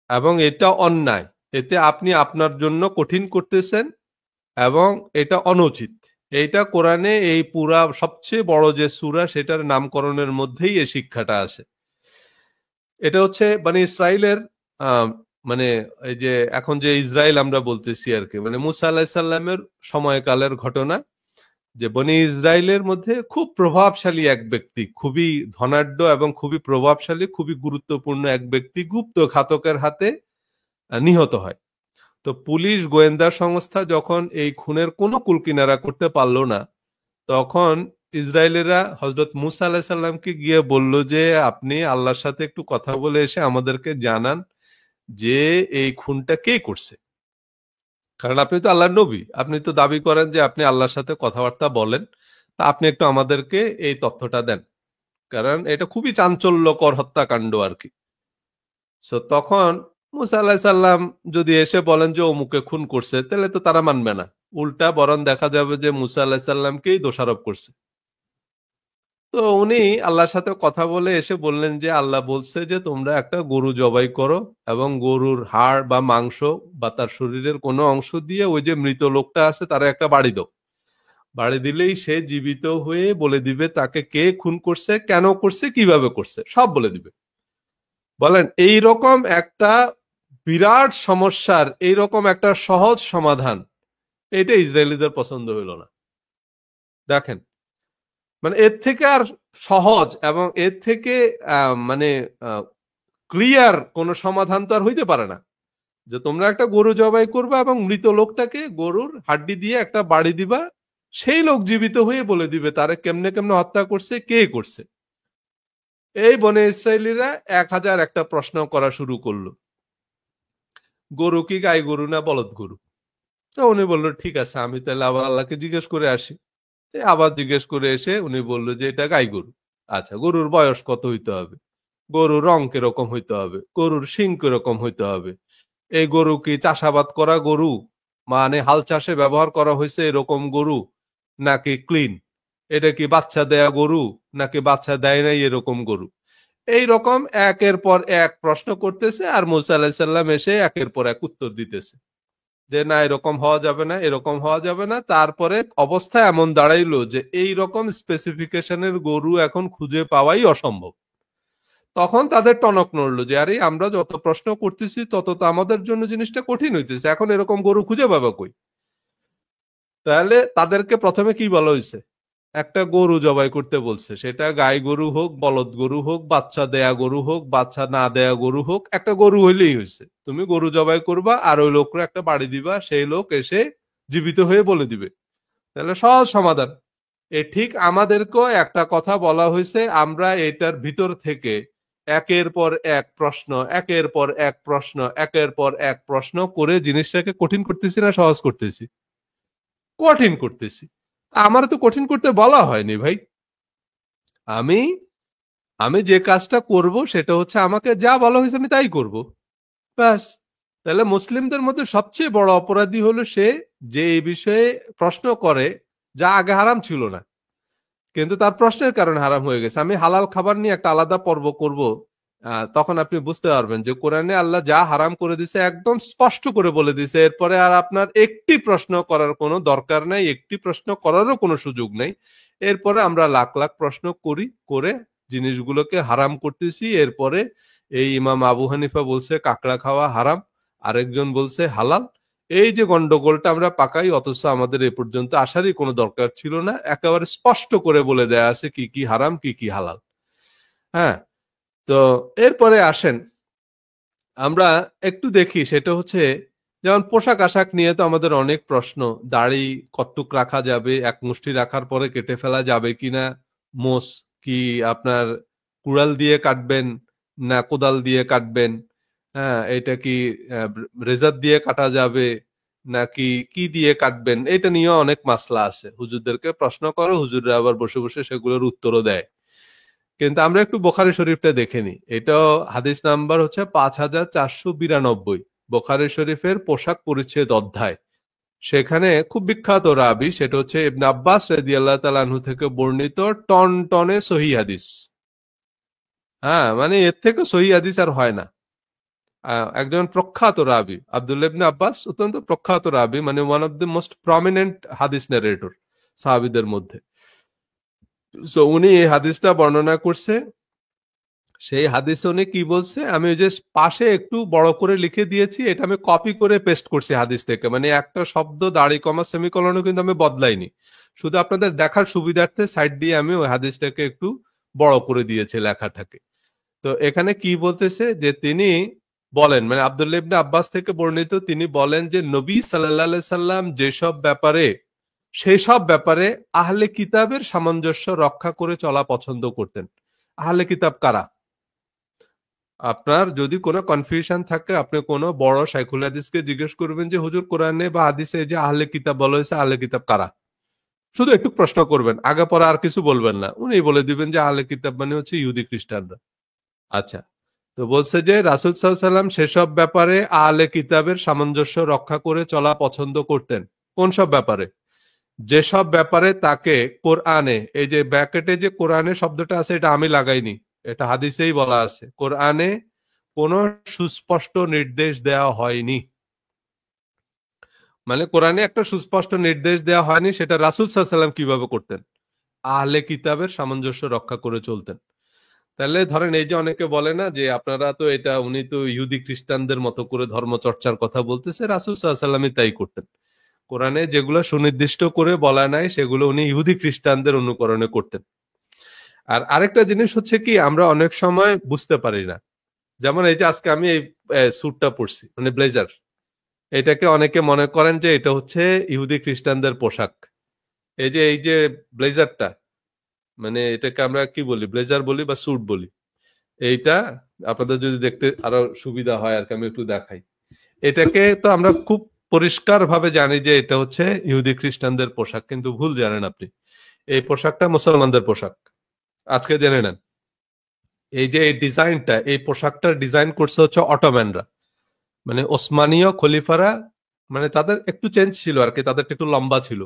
এবং এটা অন্যায়, এতে আপনি আপনার জন্য কঠিন করতেছেন এবং এটা অনুচিত। এইটা কোরআনে এই পুরা সবচেয়ে বড় যে সূরা সেটার নামকরণের মধ্যেই এই শিক্ষাটা আছে। এটা হচ্ছে মানে ইসরায়েলের মানে এই যে এখন যে ইসরায়েল আমরা বলতেছি আর কি, মানে মুসা আলাহিসাল্লামের সময়কালের ঘটনা। যে বনি ইসরায়েলের মধ্যে খুব প্রভাবশালী এক ব্যক্তি, খুবই ধনাঢ্য এবং খুবই প্রভাবশালী, খুবই গুরুত্বপূর্ণ এক ব্যক্তি গুপ্ত ঘাতকের হাতে নিহত হয়। তো পুলিশ গোয়েন্দা সংস্থা যখন এই খুনের কোনো কুলকিনারা করতে পারলো না, তখন ইসরায়েলেরা হজরত মুসা আলাহিসাল্লামকে সাল্লামকে গিয়ে বলল যে আপনি আল্লাহর সাথে একটু কথা বলে এসে আমাদেরকে জানান যে এই খুনটা কে করছে। কারণ আপনি তো আল্লাহর নবী, আপনি তো দাবি করেন যে আপনি আল্লাহর সাথে কথাবার্তা বলেন, তা আপনি একটু আমাদেরকে এই তথ্যটা দেন, কারণ এটা খুবই চাঞ্চল্যকর হত্যাকাণ্ড আর কি। সো তখন মুসা আলাহিসাল্লাম সাল্লাম যদি এসে বলেন যে অমুকে খুন করছে, তাহলে তো তারা মানবে না, উল্টা বরং দেখা যাবে যে মুসা আলাহিসাল্লামকেই সাল্লামকেই দোষারোপ করছে। তো উনি আল্লাহর সাথে কথা বলে এসে বললেন যে আল্লাহ বলছে যে তোমরা একটা গরু জবাই করো এবং গরুর হাড় বা মাংস বা তার শরীরের কোনো অংশ দিয়ে ওই যে মৃত লোকটা আছে তারা একটা বাড়ি দাও। বাড়ি দিলেই সে জীবিত হয়ে বলে দিবে তাকে কে খুন করছে, কেন করছে, কিভাবে করছে, সব বলে দিবে। বলেন এই রকম একটা বিরাট সমস্যার এই রকম একটা সহজ সমাধান, এটা ইসরায়েলিদের পছন্দ হইল না। দেখেন, মানে এর থেকে আর সহজ এবং এর থেকে মানে ক্লিয়ার কোন সমাধান তো আর হইতে পারে না, যে তোমরা একটা গরু জবাই করবা এবং মৃত লোকটাকে গরুর হাড্ডি দিয়ে একটা বাড়ি দিবা, সেই লোক জীবিত হয়ে বলে দিবে তারে কেমনে কেমনে হত্যা করছে, কে করছে। এই বনে ইসরায়েলিরা 1001টা প্রশ্ন করা শুরু করলো, গরু কি গাই গরু না বলদ গরু? তো উনি বললো ঠিক আছে, আমি তাহলে আবার আল্লাহকে জিজ্ঞেস করে আসি। আবার জিজ্ঞেস করে এসে উনি বললো যে এটা গাই গরু। আচ্ছা, গরুর বয়স কত হইতে হবে, গরুর রং কিরকম হইতে হবে, গরুর শিং কিরকম হইতে হবে, এই গরু কি চাষাবাদ করা গরু, মানে হাল চাষে ব্যবহার করা হয়েছে এরকম গরু, নাকি ক্লিন, এটা কি বাচ্চা দেয়া গরু নাকি বাচ্চা দেয় নাই এরকম গরু। এই রকম একের পর এক প্রশ্ন করতেছে আর মুসা আলাহিসাল্লাম সাল্লাম এসে একের পর এক উত্তর দিতেছে যে না এরকম হওয়া যাবে না, এরকম হওয়া যাবে না। তারপরে অবস্থা এমন দাঁড়াইলো যে এই রকম স্পেসিফিকেশনের গরু এখন খুঁজে পাওয়াই অসম্ভব। তখন তাদের টনক নড়লো যে আরে আমরা যত প্রশ্ন করতেছি তত তো আমাদের জন্য জিনিসটা কঠিন হইতেছে, এখন এরকম গরু খুঁজে পাবে কই? তাহলে তাদেরকে প্রথমে কি বলা হয়েছে, একটা গরু জবাই করতে বলছে, সেটা গাই গরু হোক, বলদ গরু হোক, বাচ্চা দেয়া গরু হোক, বাচ্চা না দেয়া গরু হোক, একটা গরু হইলেই হয়েছে। তুমি গরু জবাই করবা আর ওই লোকরা একটা বাড়ি দিবা, সেই লোক এসে জীবিত হয়ে বলে দিবে, তাহলে সহজ সমাধান। ঠিক আমাদেরকেও একটা কথা বলা হয়েছে, আমরা এটার ভিতর থেকে একের পর এক প্রশ্ন, একের পর এক প্রশ্ন, একের পর এক প্রশ্ন করে জিনিসটাকে কঠিন করতেছি না সহজ করতেছি? কঠিন করতেছি। আমার তো কঠিন করতে বলা হয়নি ভাই। আমি আমি যে কাজটা করব সেটা হচ্ছে আমাকে যা বলা হয়েছে আমি তাই করব, ব্যাস। তাহলে মুসলিমদের মধ্যে সবচেয়ে বড় অপরাধী হলো সে যে এই বিষয়ে প্রশ্ন করে যা আগে হারাম ছিল না, কিন্তু তার প্রশ্নের কারণে হারাম হয়ে গেছে। আমি হালাল খাবার নিয়ে একটা আলাদা পর্ব করব, তখন আপনি বুঝতে পারবেন যে কোরআনে আল্লাহ যা হারাম করে দিছে একদম স্পষ্ট করে বলে দিছে, এরপরে আর আপনার একটি প্রশ্ন করার কোনো দরকার নাই, একটি প্রশ্ন করারও কোনো সুযোগ নেই। এরপরে আমরা লাখ লাখ প্রশ্ন করি, করে জিনিসগুলোকে হারাম করতেছি। এরপরে এই ইমাম আবু হানিফা বলছে কাঁকড়া খাওয়া হারাম, আরেকজন বলছে হালাল, এই যে গন্ডগোলটা আমরা পাকাই, অথচ আমাদের এ পর্যন্ত আসারই কোনো দরকার ছিল না, একেবারে স্পষ্ট করে বলে দেয়া আছে কি কি হারাম কি কি হালাল। হ্যাঁ, তো এরপরে আসেন আমরা একটু দেখি, সেটা হচ্ছে যেমন পোশাক আশাক নিয়ে তো আমাদের অনেক প্রশ্ন। দাড়ি কতটুক রাখা যাবে, এক মুষ্টি রাখার পরে কেটে ফেলা যাবে কিনা, মোষ কি আপনার কুড়াল দিয়ে কাটবেন না কোদাল দিয়ে কাটবেন, হ্যাঁ এটা কি রেজার দিয়ে কাটা যাবে নাকি কি দিয়ে কাটবেন, এটা নিয়ে অনেক মাসলা আছে। হুজুরদেরকে প্রশ্ন করো, হুজুররা আবার বসে বসে সেগুলোর উত্তরও দেয়। কিন্তু আমরা একটু বোখারি শরীফটা দেখে নিই। এটাও হাদিস নাম্বার হচ্ছে 5492, বোখারি শরীফের পোশাক পরিচ্ছেদ অধ্যায়। সেখানে খুব বিখ্যাত রাবি, সেটা হচ্ছে ইবনে আব্বাস রাদিয়াল্লাহু তাআলা আনহু থেকে বর্ণিত টন টনে সহিহ হাদিস। হ্যাঁ, মানে এর থেকে সহিহ হাদিস আর হয় না। একজন প্রখ্যাত রাবি আব্দুল্লাহ ইবনে আব্বাস, অত্যন্ত প্রখ্যাত রাবি, মানে one of the most prominent হাদিস নারেটর সাহাবীদের মধ্যে। সো উনি এই হাদিসটা বর্ণনা করছে। সেই হাদিসে উনি কি বলছে, আমি ওই যে পাশে একটু বড় করে লিখে দিয়েছি, এটা আমি কপি করে পেস্ট করছি হাদিস থেকে, মানে একটা শব্দ দাড়ি কমা সেমিকলনও কিন্তু আমি বদলাইনি, শুধু আপনাদের দেখার সুবিধার্থে সাইড দিয়ে আমি ওই হাদিসটাকে একটু বড় করে দিয়েছি লেখাটাকে। তো এখানে কি বলতেছে যে তিনি বলেন, মানে আব্দুল্লাহ ইবনে আব্বাস থেকে বর্ণিত, তিনি বলেন যে নবী সাল্লাল্লাহু আলাইহি সাল্লাম যেসব ব্যাপারে, সেই সব ব্যাপারে আহলে কিতাবের সামঞ্জস্য রক্ষা করে চলা পছন্দ করতেন। আহলে কিতাব কারা? আপনার যদি কোনো কনফিউশন থাকে, আপনি কোনো বড় শাইখুল হাদিসকে জিজ্ঞেস করবেন যে হুজুর কোরআনে বা হাদিসে যে আহলে কিতাব বলা হয়েছে, আহলে কিতাব কারা? শুধু একটু প্রশ্ন করবেন, আগে পরে আর কিছু বলবেন না, উনি বলে দিবেন যে আহলে কিতাব মানে হচ্ছে ইহুদি খ্রিস্টানরা। আচ্ছা, তো বলছে যে রাসূল সাল্লাল্লাহু আলাইহি সাল্লাম সেসব ব্যাপারে আহলে কিতাবের সামঞ্জস্য রক্ষা করে চলা পছন্দ করতেন। কোন সব ব্যাপারে? যেসব ব্যাপারে তাকে কোরআনে, এই যে ব্র্যাকেটে যে কোরআনে শব্দটা আছে এটা আমি লাগাইনি, এটা হাদিসেই বলা আছে, কোরআনে কোনো সুস্পষ্ট নির্দেশ দেওয়া হয়নি। মানে কোরআনে একটা সুস্পষ্ট নির্দেশ দেওয়া হয়নি, সেটা রাসূল সাল্লাল্লাহু আলাইহি সাল্লাম কিভাবে করতেন? আহলে কিতাবের সামঞ্জস্য রক্ষা করে চলতেন। তাহলে ধরেন এই যে অনেকে বলে না যে আপনারা তো এটা, উনি তো ইহুদি খ্রিস্টানদের মতো করে ধর্ম চর্চার কথা বলতেছে, রাসূল সাল্লাল্লাহু আলাইহি সাল্লামই তাই করতেন। কোরআনে যেগুলো সুনির্দিষ্ট করে বলা নাই সেগুলো উনি ইহুদি খ্রিস্টানদের অনুকরণে করতেন। আর আরেকটা জিনিস হচ্ছে কি, আমরা অনেক সময় বুঝতে পারি না, যেমন এই যে আজকে আমি এই স্যুটটা পরছি, মানে ব্লেজার, এটাকে অনেকে মনে করেন যে এটা হচ্ছে ইহুদি খ্রিস্টানদের পোশাক। এই যে ব্লেজারটা, মানে এটাকে আমরা কি বলি, ব্লেজার বলি বা স্যুট বলি। এইটা আপনাদের যদি দেখতে আরো সুবিধা হয় আর কি, আমি একটু দেখাই। এটাকে তো আমরা খুব পরিষ্কার ভাবে জানি যে এটা হচ্ছে ইহুদি খ্রিস্টানদের পোশাক, কিন্তু ভুল জানেন আপনি, এই পোশাকটা মুসলমানদের পোশাক। আজকে জেনে নেন, এই যে এই ডিজাইনটা, এই পোশাকটার ডিজাইন করছে হচ্ছে অটোম্যানরা, মানে ওসমানীয় খলিফারা, মানে তাদের একটু চেঞ্জ ছিল আর কি, তাদের একটু লম্বা ছিল,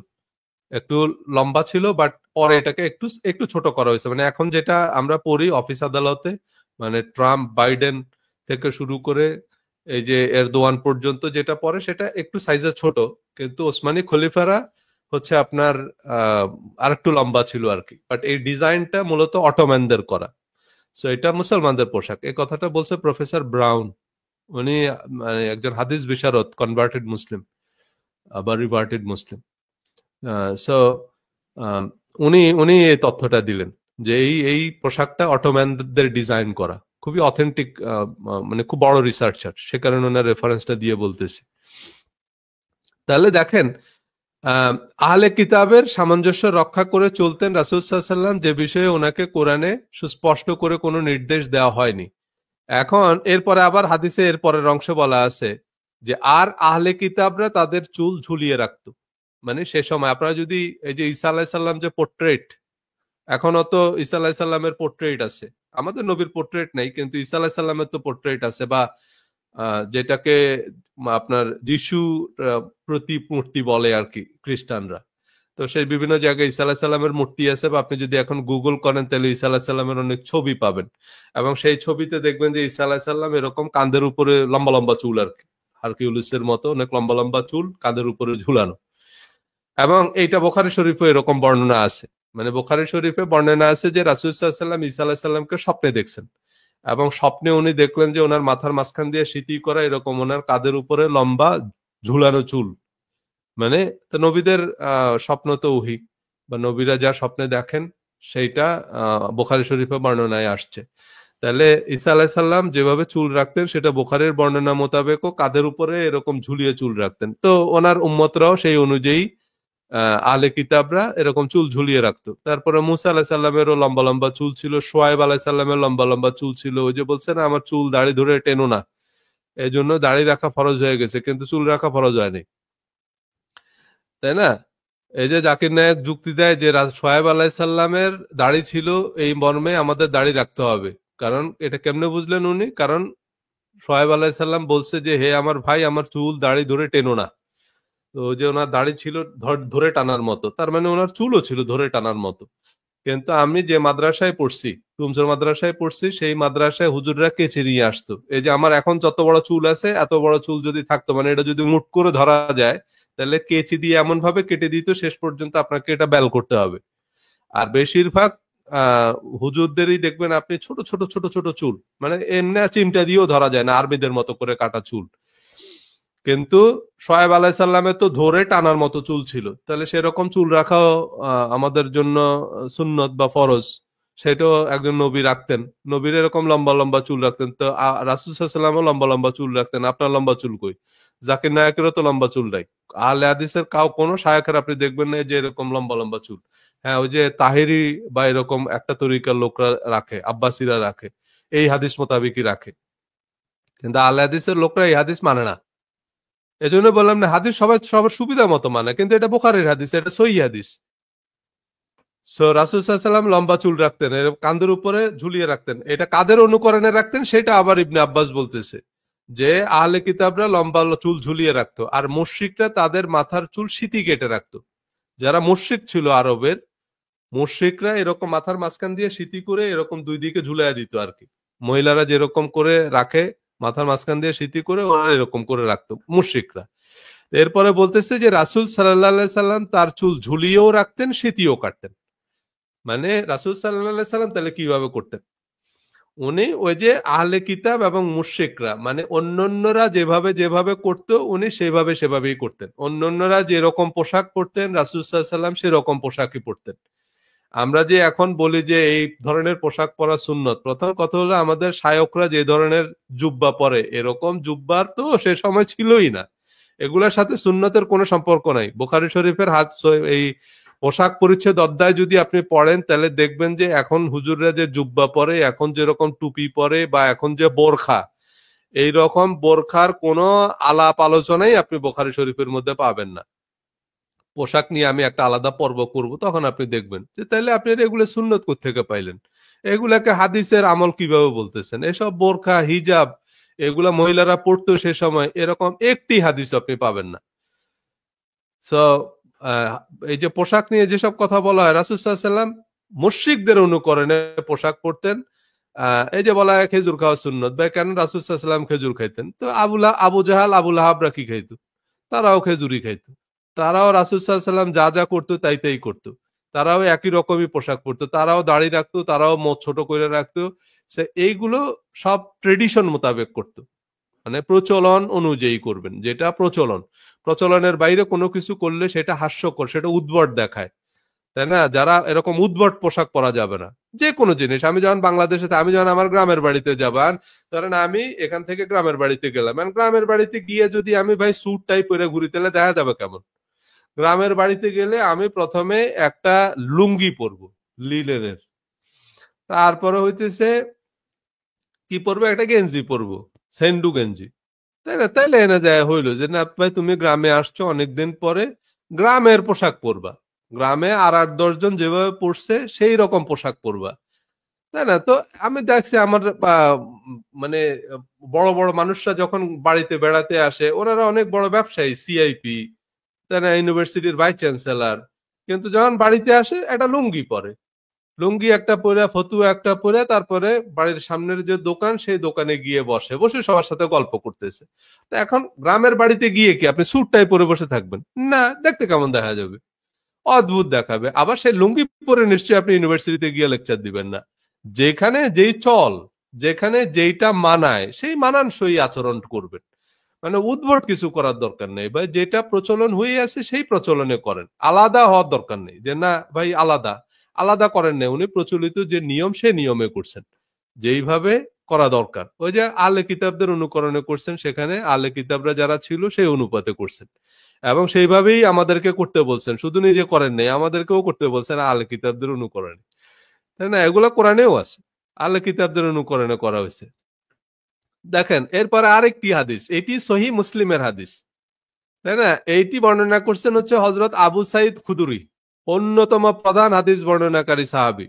একটু লম্বা ছিল, বাট পরে এটাকে একটু একটু ছোট করা হয়েছে। মানে এখন যেটা আমরা পড়ি অফিস আদালতে, মানে ট্রাম্প বাইডেন থেকে শুরু করে এই যে এরদোয়ান পর্যন্ত যেটা পরে, সেটা একটু সাইজে ছোট, কিন্তু ওসমানী খলিফারা হচ্ছে আপনার আর একটু লম্বা ছিল আর কি। বাট এই ডিজাইনটা মূলত অটোম্যানদের করা। সো এটা মুসলমানদের পোশাক, এই কথাটা বলছে প্রফেসর ব্রাউন। উনি মানে একজন হাদিস বিশারদ, কনভার্টেড মুসলিম বা রিভার্টেড মুসলিম। সো উনি উনি এই তথ্যটা দিলেন যে এই পোশাকটা অটোম্যানদের ডিজাইন করা, খুবই অথেন্টিক, মানে খুব বড় রিসার্চার, সে কারণে ওনার রেফারেন্সটা দিয়ে বলতেছি। তাহলে দেখেন, আহলে কিতাবের সামঞ্জস্য রক্ষা করে চলতেন রাসূল সাল্লাল্লাহু আলাইহি ওয়াসাল্লাম, যে বিষয়ে ওনাকে কোরআনে সুস্পষ্ট করে কোনো নির্দেশ দেওয়া হয়নি। এখন এরপরে আবার হাদিসে এর পরের অংশে বলা আছে যে আর আহলে কিতাবরা তাদের চুল ঝুলিয়ে রাখতো। মানে সে সময় আপনারা যদি এই যে ঈসা আলাইহিস সালাম যে পোর্ট্রেট, এখনো তো ঈসা আলাইহিস সালামের পোর্ট্রেট আছে, আমাদের নবীর পোর্ট্রেট নাই, কিন্তু ঈসা আলাইহিস সালামের তো পোর্ট্রেট আছে, বা যেটাকে আপনার যিশু প্রতিমূর্তি বলে আর কি খ্রিস্টানরা। তো সেই বিভিন্ন জায়গায় ঈসা আলাইহিস সালামের মূর্তি আছে, বা আপনি যদি এখন গুগল করেন তাহলে ঈসা আলাইহিস সালামের অনেক ছবি পাবেন, এবং সেই ছবিতে দেখবেন যে ঈসা আলাইহিস সালাম এরকম কাঁধের উপরে লম্বা লম্বা চুল আর কি, হারকিউলিসের মতো অনেক লম্বা লম্বা চুল কাঁধের উপরে ঝুলানো। এবং এইটা বুখারী শরীফে এরকম বর্ণনা আছে, মানে বুখারী শরীফে বর্ণনা আছে যে রাসূল সাল্লাল্লাহু আলাইহি ওয়াসাল্লাম ঈসা আলাইহিস সালামকে স্বপ্নে দেখছেন, এবং স্বপ্নে উনি দেখলেন যে ওনার মাথার মাঝখান দিয়ে সিঁথি করা এরকম ওনার কাঁধের উপরে লম্বা ঝুলানো চুল। মানে তো নবীদের স্বপ্ন তো ওহী, বা নবীরা যা স্বপ্নে দেখেন সেইটা বুখারী শরীফে বর্ণনায় আসছে। তাহলে ঈসা আলাইসাল্লাম যেভাবে চুল রাখতেন সেটা বুখারীর বর্ণনা মোতাবেকও কাঁধের উপরে এরকম ঝুলিয়ে চুল রাখতেন। তো ওনার উম্মতরাও সেই অনুযায়ী আহলে কিতাবরা এরকম চুল ঝুলিয়ে রাখতো। তারপরে মুসা আলাহিসাল্লামেরও লম্বা লম্বা চুল ছিল, সোয়াইব আলাহিসাল্লামের লম্বা লম্বা চুল ছিল। ওই যে বলছে না, আমার চুল দাড়ি ধরে টেনো না, এই জন্য দাড়ি রাখা ফরজ হয়ে গেছে, কিন্তু চুল রাখা ফরজ হয়নি, তাই না? এই যে জাকির নায়েক যুক্তি দেয় যে সোয়াইব আলাহিসাল্লামের দাড়ি ছিল এই মর্মে আমাদের দাড়ি রাখতে হবে। কারণ এটা কেমনে বুঝলেন উনি? কারণ সোয়াইব আলাহিসাল্লাম বলছে যে হে আমার ভাই, আমার চুল দাড়ি ধরে টেনো না। তো ওই যে ওনার দাড়ি ছিল ধরে টানার মতো, তার মানে ওনার চুলও ছিল ধরে টানার মতো। কিন্তু আমি যে মাদ্রাসায় পড়ছি, টুমচোর মাদ্রাসায় পড়ছি, সেই মাদ্রাসায় হুজুররা কেচে নিয়ে আসতো। এই যে আমার এখন যত বড় চুল আছে, এত বড় চুল যদি থাকতো, মানে এটা যদি মুট করে ধরা যায়, তাহলে কেচি দিয়ে এমন ভাবে কেটে দিত শেষ পর্যন্ত আপনাকে এটা ব্যাল করতে হবে। আর বেশিরভাগ আহ হুজুরদেরই দেখবেন আপনি ছোট ছোট ছোট ছোট চুল, মানে এমনি চিমটা দিয়েও ধরা যায় না, আরবিদের মতো করে কাটা চুল। কিন্তু শোয়েব আলাইসাল্লামের তো ধরে টানার মতো চুল ছিল, তাহলে সেরকম চুল রাখাও আমাদের জন্য সুন্নত বা ফরজ। সেটাও একজন নবী রাখতেন, নবীর এরকম লম্বা লম্বা চুল রাখতেন। তো রাসূল সাল্লাল্লাহু আলাইহি ওয়াসাল্লামও লম্বা লম্বা চুল রাখতেন। আপনার লম্বা চুল কই? জাকির নায়কেরও তো লম্বা চুল নাই। আহলে হাদিসের কোনো শায়খের আপনি দেখবেন না যে এরকম লম্বা লম্বা চুল। হ্যাঁ, ওই যে তাহেরি বা এরকম একটা তরিকার লোকরা রাখে, আব্বাসীরা রাখে, এই হাদিস মোতাবেকই রাখে। কিন্তু আহলে হাদিসের লোকরা এই হাদিস মানে না। এজন্য বললাম না, হাদিস সবাই সবার সুবিধা মতো মানে, কিন্তু এটা বুখারীর হাদিস, এটা সহিহ হাদিস। সো রাসূল সাল্লাল্লাহু আলাইহি ওয়াসাল্লাম লম্বা চুল রাখতেন, এরকম কাঁধের উপরে ঝুলিয়ে রাখতেন। এটা কাদের অনুকরণে রাখতেন সেটা আবার ইবনে আব্বাস বলতেছে যে আহলে কিতাবরা লম্বা চুল ঝুলিয়ে রাখতো, আর মুশরিকরা তাদের মাথার চুল সিঁথি কেটে রাখতো। যারা মুশরিক ছিল আরবের, মুশরিকরা এরকম মাথার মাঝখান দিয়ে সিঁথি করে এরকম দুই দিকে ঝুলাইয়া দিত আর কি। মহিলারা যেরকম করে রাখে মাথার মাঝখান দিয়ে সিঁথি করে, ওরা এরকম করে রাখতো মুশরিকরা। এরপরে বলতেছে যে রাসূল সাল্লাল্লাহু আলাইহি সাল্লাম তার চুল ঝুলিয়েও রাখতেন, সিঁথিও কাটতেন। মানে রাসূল সাল্লাল্লাহু আলাইহি সাল্লাম তাহলে কিভাবে করতেন? উনি ওই যে আহলে কিতাব এবং মুশরিকরা, মানে অন্যান্যরা যেভাবে যেভাবে করতো উনি সেভাবে সেভাবেই করতেন। অন্যান্যরা যেরকম পোশাক পরতেন রাসূল সাল্লাল্লাহু আলাইহি সাল্লাম সেরকম পোশাকই পরতেন। আমরা যে এখন বলি যে এই ধরনের পোশাক পরা সুন্নত, প্রথম কথা হলো আমাদের শায়করা যে ধরনের জুব্বা পরে, এরকম জুব্বার তো সে সময় ছিলই না। এগুলোর সাথে সুন্নতের কোনো সম্পর্ক নাই। বুখারী শরীফের এই পোশাক পরিচ্ছদ অধ্যায় যদি আপনি পড়েন, তাহলে দেখবেন যে এখন হুজুররা যে জুব্বা পরে, এখন যেরকম টুপি পরে, বা এখন যে বোরখা, এই রকম বোরখার কোনো আলাপ আলোচনাই আপনি বুখারী শরীফের মধ্যে পাবেন না। পোশাক নিয়ে আমি একটা আলাদা পর্ব করব, তখন আপনি দেখবেন যে তাইলে আপনি এগুলো সুন্নত কোত্থেকে পাইলেন? এগুলাকে হাদিসের আমল কিভাবে বলতেছেন? এসব বোরখা হিজাব এগুলা মহিলারা পড়তো সে সময়, এরকম একটি হাদিস আপনি পাবেন না। সো এই যে পোশাক নিয়ে যেসব কথা বলা হয়, রাসূল সাল্লাল্লাহু আলাইহি ওয়াসাল্লাম মুশরিকদের অনুকরণে পোশাক পরতেন। এই যে বলা হয় খেজুর খাওয়া সুন্নত, বা কেন রাসূল সাল্লাল্লাহু আলাইহি ওয়াসাল্লাম খেজুর খাইতেন? তো আবু জাহাল আবু লাহাবরা কি খাইতো? তারাও খেজুরই খাইতো। তারাও রাসূল সাল্লাল্লাহু আলাইহি ওয়াসাল্লাম যা যা করতো তাই তাই করতো। তারাও একই রকমই পোশাক পরতো, তারাও দাড়ি রাখতো, তারাও মুখ ছোট করে রাখতো। এইগুলো সব ট্রেডিশন মোতাবেক করতো, মানে প্রচলন অনুযায়ী করবেন, যেটা প্রচলন। প্রচলনের বাইরে কোনো কিছু করলে সেটা হাস্যকর, সেটা উদ্ভট দেখায়, তাই না? যারা এরকম উদ্ভট পোশাক পরা যাবে না। যে কোনো জিনিস, আমি যখন বাংলাদেশে, আমি যখন আমার গ্রামের বাড়িতে যাবান, ধরেন আমি এখান থেকে গ্রামের বাড়িতে গেলাম, গ্রামের বাড়িতে গিয়ে যদি আমি ভাই স্যুট টাই পরে ঘুরি, তাহলে দেখা যাবে কেমন? গ্রামের বাড়িতে গেলে আমি প্রথমে একটা লুঙ্গি পরবো, লিলেনের। তারপরে হইতেছে কি পরবো, একটা গেঞ্জি পরবো, সেন্ডু গেঞ্জি, তাই না? তাইলে এনে যায় হইলো যে না ভাই, তুমি গ্রামে আসছো অনেকদিন পরে, গ্রামের পোশাক পরবা। গ্রামে আর ৮-১০ জন যেভাবে পরছে সেই রকম পোশাক পরবা, তাই না? তো আমি দেখছি আমার মানে বড় বড় মানুষরা যখন বাড়িতে বেড়াতে আসে, ওনারা অনেক বড় ব্যবসায়ী, সিআইপি, তাই না, ইউনিভার্সিটির ভাইস চ্যান্সেলর, কিন্তু যখন বাড়িতে আসে একটা লুঙ্গি পরে, লুঙ্গি একটা পরে, ফতুয়া একটা পরে, তারপরে বাড়ির সামনের যে দোকান সেই দোকানে গিয়ে বসে বসে সবার সাথে গল্প করতেছে। তো এখন গ্রামের বাড়িতে গিয়ে কি আপনি স্যুট টাই পরে বসে থাকবেন? না, দেখতে কেমন দেখা যাবে? অদ্ভুত দেখাবে। আবার সেই লুঙ্গি পরে নিশ্চয়ই আপনি ইউনিভার্সিটিতে গিয়ে লেকচার দিবেন না। যেখানে যেই চল, যেখানে যেইটা মানায় সেই মানানসই আচরণ করবেন। মানে উদ্ভট কিছু করার দরকার নেই ভাই, যেটা প্রচলন হয়ে আছে সেই প্রচলনে করেন, আলাদা হওয়ার দরকার নেই যে না ভাই আলাদা আলাদা করেন না, উনি প্রচলিত যে নিয়ম সে নিয়মে করছেন, যেইভাবে করা দরকার। ওই যে আলে কিতাবদের অনুকরণে করছেন, সেখানে আলে কিতাবরা যারা ছিল সেই অনুপাতে করছেন এবং সেইভাবেই আমাদেরকে করতে বলছেন, শুধু নিজে করেন নাই, আমাদেরকেও করতে বলছেন আলে কিতাবদের অনুকরণে, তাই না? এগুলা কোরআনেও আছে, আলে কিতাবদের অনুকরণে করা হয়েছে। দেখেন এরপরে আরেকটি হাদিস, এটি সহি মুসলিমের হাদিস, তাই না? এইটি বর্ণনা করছেন হচ্ছে হজরত আবু সাইদ খুদরি, অন্যতম প্রধান হাদিস বর্ণনাকারী সাহাবী।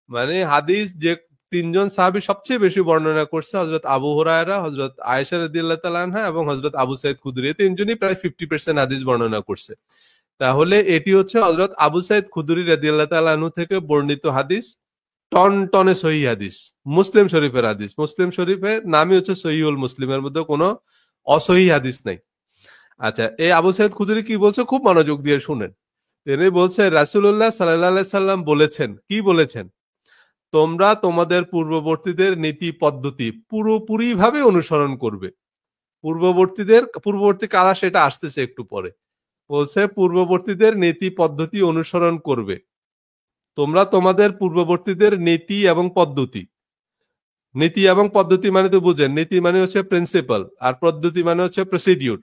মানে হাদিস যে তিনজন সাহাবী সবচেয়ে বেশি বর্ণনা করছে, হজরত আবু হুরায়রা, হজরত আয়েশা রাদিয়াল্লাহু তাআলা আনহা এবং হজরত আবু সাইদ খুদরি, এই তিনজনই প্রায় 50% হাদিস বর্ণনা করছে। তাহলে এটি হচ্ছে হজরত আবু সাইদ খুদরি রাদিয়াল্লাহু তাআলা আনহু থেকে বর্ণিত হাদিস, টন টনে সহি হাদিস, মুসলিম শরীফের হাদিস। মুসলিম শরীফের নামই হচ্ছে সহিউল মুসলিমের মধ্যে কোনো অসহি হাদিস নাই। আচ্ছা, এই আবু সাইদ খুদরি কি বলছে খুব মনোযোগ দিয়ে শুনেন। তিনি বলছে রাসূলুল্লাহ সাল্লাল্লাহু আলাইহি সাল্লাম বলেছেন, কি বলেছেন? তোমরা তোমাদের পূর্ববর্তীদের নীতি পদ্ধতি পুরোপুরি ভাবে অনুসরণ করবে। পূর্ববর্তী কারা সেটা আসতেছে একটু পরে। বলছে পূর্ববর্তীদের নীতি পদ্ধতি অনুসরণ করবে। তোমরা তোমাদের পূর্ববর্তীদের নীতি এবং পদ্ধতি, নীতি এবং পদ্ধতি মানে তো বুঝেন, নীতি মানে হচ্ছে প্রিন্সিপাল আর পদ্ধতি মানে হচ্ছে প্রসিডিউর।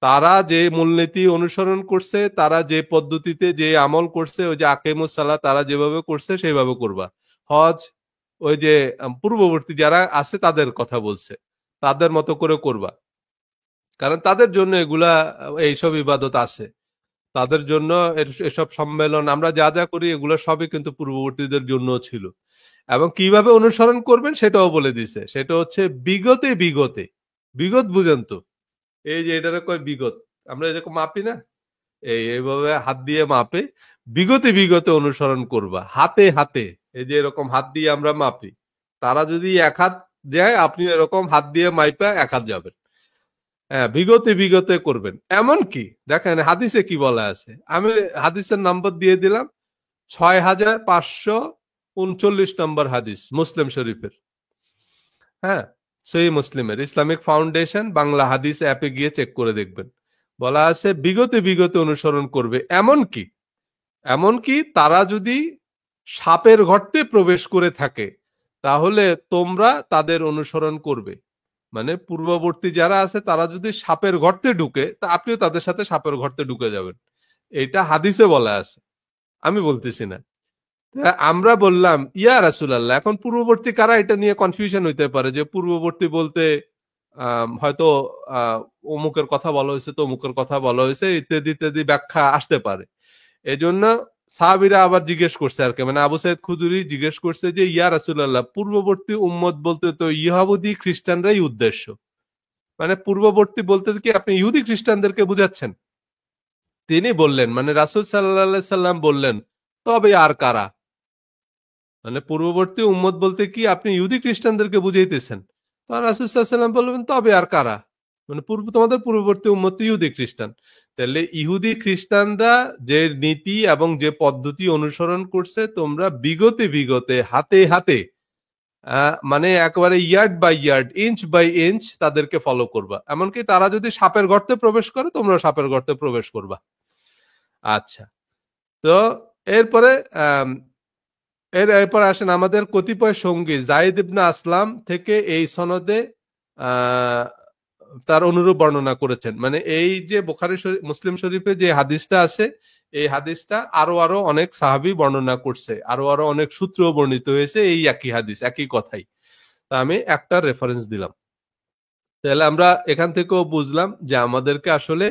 তারা যে মূলনীতি অনুসরণ করছে, তারা যে পদ্ধতিতে যে আমল করছে, ওই যে আকিমুস সালাহ তারা যেভাবে করছে সেইভাবে করবা। হজ ওই যে পূর্ববর্তী যারা আছে তাদের কথা বলছে, তাদের মতো করে করবা, কারণ তাদের জন্য এগুলা এইসব ইবাদত আছে, তাদের জন্য এসব সম্মেলন আমরা যা যা করি এগুলো সবই কিন্তু পূর্ববর্তীদের জন্য ছিল। এবং কিভাবে অনুসরণ করবেন সেটাও বলে দিছে, সেটা হচ্ছে বিগতে বিগতে, বিগত বুঝেন তো, এই যে এটারে কয় বিগত, আমরা এরকম মাপি না, এইভাবে হাত দিয়ে মাপে, বিগতে বিগতে অনুসরণ করবা, হাতে হাতে, এই যে এরকম হাত দিয়ে আমরা মাপি, তারা যদি এক হাত যায় আপনি এরকম হাত দিয়ে মাইপা এক হাত যাবেন। হ্যাঁ, বিগতে বিগতে করবেন। এমন কি দেখেন হাদিসে কি বলা আছে, আমি হাদিসের নাম্বার দিয়ে দিলাম, 6539 নম্বর হাদিস মুসলিম শরীফের। হ্যাঁ, সহি মুসলিমের, ইসলামিক ফাউন্ডেশন বাংলা হাদিস অ্যাপে গিয়ে চেক করে দেখবেন। বলা আছে বিগতে বিগতে অনুসরণ করবে, এমনকি এমনকি তারা যদি সাপের গর্তে প্রবেশ করে থাকে তাহলে তোমরা তাদের অনুসরণ করবে। মানে পূর্ববর্তী যারা আছে তারা যদি সাপের গর্তে ঢুকে তা আপনিও তাদের সাথে সাপের গর্তে ঢুকে যাবেন, এটা হাদিসে বলা আছে, আমি বলতেছি না। আমরা বললাম ইয়া রাসূলুল্লাহ, এখন পূর্ববর্তী কারা, এটা নিয়ে কনফিউশন হইতে পারে যে পূর্ববর্তী বলতে হয়তো অমুকের কথা বলা হয়েছে তো অমুকের কথা বলা হয়েছে ইত্যাদি ইত্যাদি ব্যাখ্যা আসতে পারে। এজন্য সাহাবীরা আবার জিজ্ঞেস করছে আর কি, মানে আবু সাইদ খুদরি জিজ্ঞেস করছে যে ইয়া রাসূলুল্লাহ, পূর্ববর্তী উম্মত বলতে তো ইহুদি খ্রিস্টানরাই উদ্দেশ্য, মানে পূর্ববর্তী বলতে কি আপনি ইহুদি খ্রিস্টানদেরকে বুঝাচ্ছেন? তিনি বললেন, মানে রাসূল সাল্লাল্লাহু আলাইহি সাল্লাম বললেন, তবে আর কারা? মানে পূর্ববর্তী উম্মত বলতে কি আপনি ইহুদি খ্রিস্টানদেরকে বুঝাইতেছেন? তখন রাসূল সাল্লাল্লাহু আলাইহি সাল্লাম বলবেন তবে আর কারা? মানে তোমাদের পূর্ববর্তী উম্মত তো ইহুদি খ্রিস্টান। তাহলে ইহুদি খ্রিস্টানরা যে নীতি এবং যে পদ্ধতি অনুসরণ করছে তোমরা বিগতে বিগতে হাতে হাতে মানে একেবারে yard by yard, inch by inch তাদেরকে ফলো করবা। এমনকি তারা যদি সাপের গর্তে প্রবেশ করে তোমরা সাপের গর্তে প্রবেশ করবা। আচ্ছা, তো এরপরে এরপর আসেন আমাদের কতিপয় সঙ্গী জায়েদ ইবনে আসলাম থেকে এই সনদে আহ, তার অনুরূপ বর্ণনা করেছেন। মানে এই যে বুখারী মুসলিম শরীফে যে হাদিসটা আছে এই হাদিসটা আরো আরো অনেক সাহাবী বর্ণনা করছে, আরো আরো অনেক সূত্র বর্ণিত হয়েছে এই একই হাদিস একই কথাই। তা আমি একটা রেফারেন্স দিলাম। তাহলে আমরা এখান থেকেও বুঝলাম যে আমাদেরকে আসলে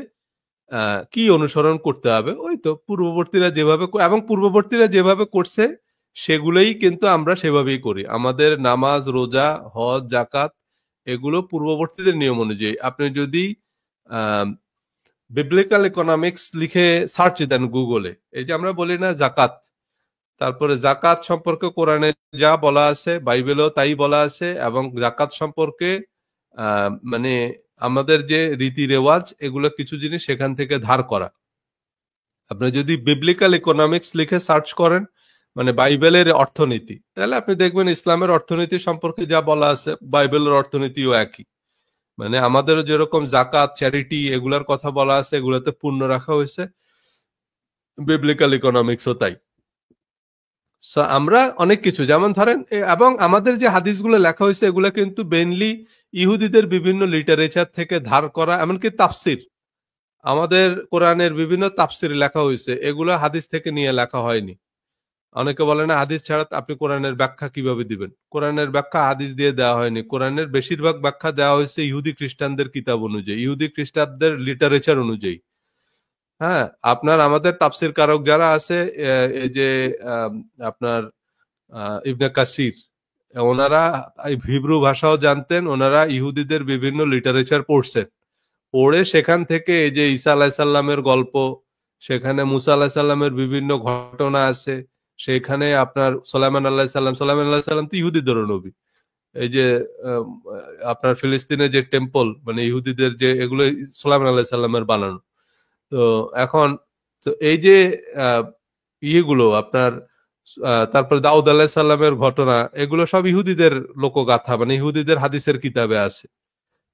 কি অনুসরণ করতে হবে, ওই তো পূর্ববর্তীরা যেভাবে এবং পূর্ববর্তীরা যেভাবে করছে সেগুলোই কিন্তু আমরা সেভাবেই করি। আমাদের নামাজ, রোজা, হজ, জাকাত এগুলো পূর্ববর্তীদের নিয়ম অনুযায়ী। আপনি যদি বিবলিক্যাল ইকোনমিক্স লিখে সার্চ দেন গুগলে, এই যে আমরা বলি না জাকাত, তারপরে জাকাত সম্পর্কে কোরআনে যা বলা আছে বাইবেলেও তাই বলা আছে, এবং জাকাত সম্পর্কে মানে আমাদের যে রীতি রেওয়াজ এগুলো কিছু জিনিস সেখান থেকে ধার করা। আপনি যদি বিবলিক্যাল ইকোনমিক্স লিখে সার্চ করেন মানে বাইবেলের অর্থনীতি, তাহলে আপনি দেখবেন ইসলামের অর্থনীতি সম্পর্কে যা বলা আছে বাইবেলের অর্থনীতিও একই। মানে আমাদেরও যেরকম জাকাত, চ্যারিটি এগুলার কথা বলা আছে, এগুলাতে পূর্ণ রাখা হয়েছে, বিবলিক্যাল ইকোনমিক্সও তাই। সো আমরা অনেক কিছু, যেমন ধরেন এবং আমাদের যে হাদিসগুলো লেখা হয়েছে এগুলো কিন্তু মেইনলি ইহুদিদের বিভিন্ন লিটারেচার থেকে ধার করা, এমনকি তাফসির, আমাদের কোরআনের বিভিন্ন তাফসির লেখা হয়েছে, এগুলো হাদিস থেকে নিয়ে লেখা হয়নি। অনেকে বলে না হাদিস ছাড়া আপনি কোরআনের ব্যাখ্যা কিভাবে দিবেন। কোরআনের ব্যাখ্যা হাদিস দিয়ে দেওয়া হয়নি, কোরআনের বেশিরভাগ ব্যাখ্যা দেওয়া হয়েছে ইহুদি খ্রিস্টানদের কিতাব অনুযায়ী, ইহুদি খ্রিস্টানদের লিটারেচার অনুযায়ী। হ্যাঁ, আপনার আমাদের তাফসির কারক যারা আছে, এই যে আপনার ইবনে কাসির, ওনারা হিব্রু ভাষাও জানতেন, ওনারা ইহুদিদের বিভিন্ন লিটারেচার পড়ছেন, পড়ে সেখান থেকে এই যে ঈসা আলাহিসাল্লামের গল্প, সেখানে মুসা আলাহিসাল্লামের বিভিন্ন ঘটনা আছে, সেখানে আপনার সোলাইমান আল্লাহ সাল্লাম তো ইহুদিদের নবী, এই যে আম, আপনার ফিলিস্তিনে যে টেম্পল, মানে ইহুদিদের যে, এগুলো সোলাইমান আল্লাহ সাল্লামের বানানো। তো এখন তো এই যে আহ, ইয়েগুলো আপনার তারপরে দাউদ আলাহিসাল্লামের ঘটনা, এগুলো সব ইহুদিদের লোকগাথা, মানে ইহুদিদের হাদিসের কিতাবে আছে।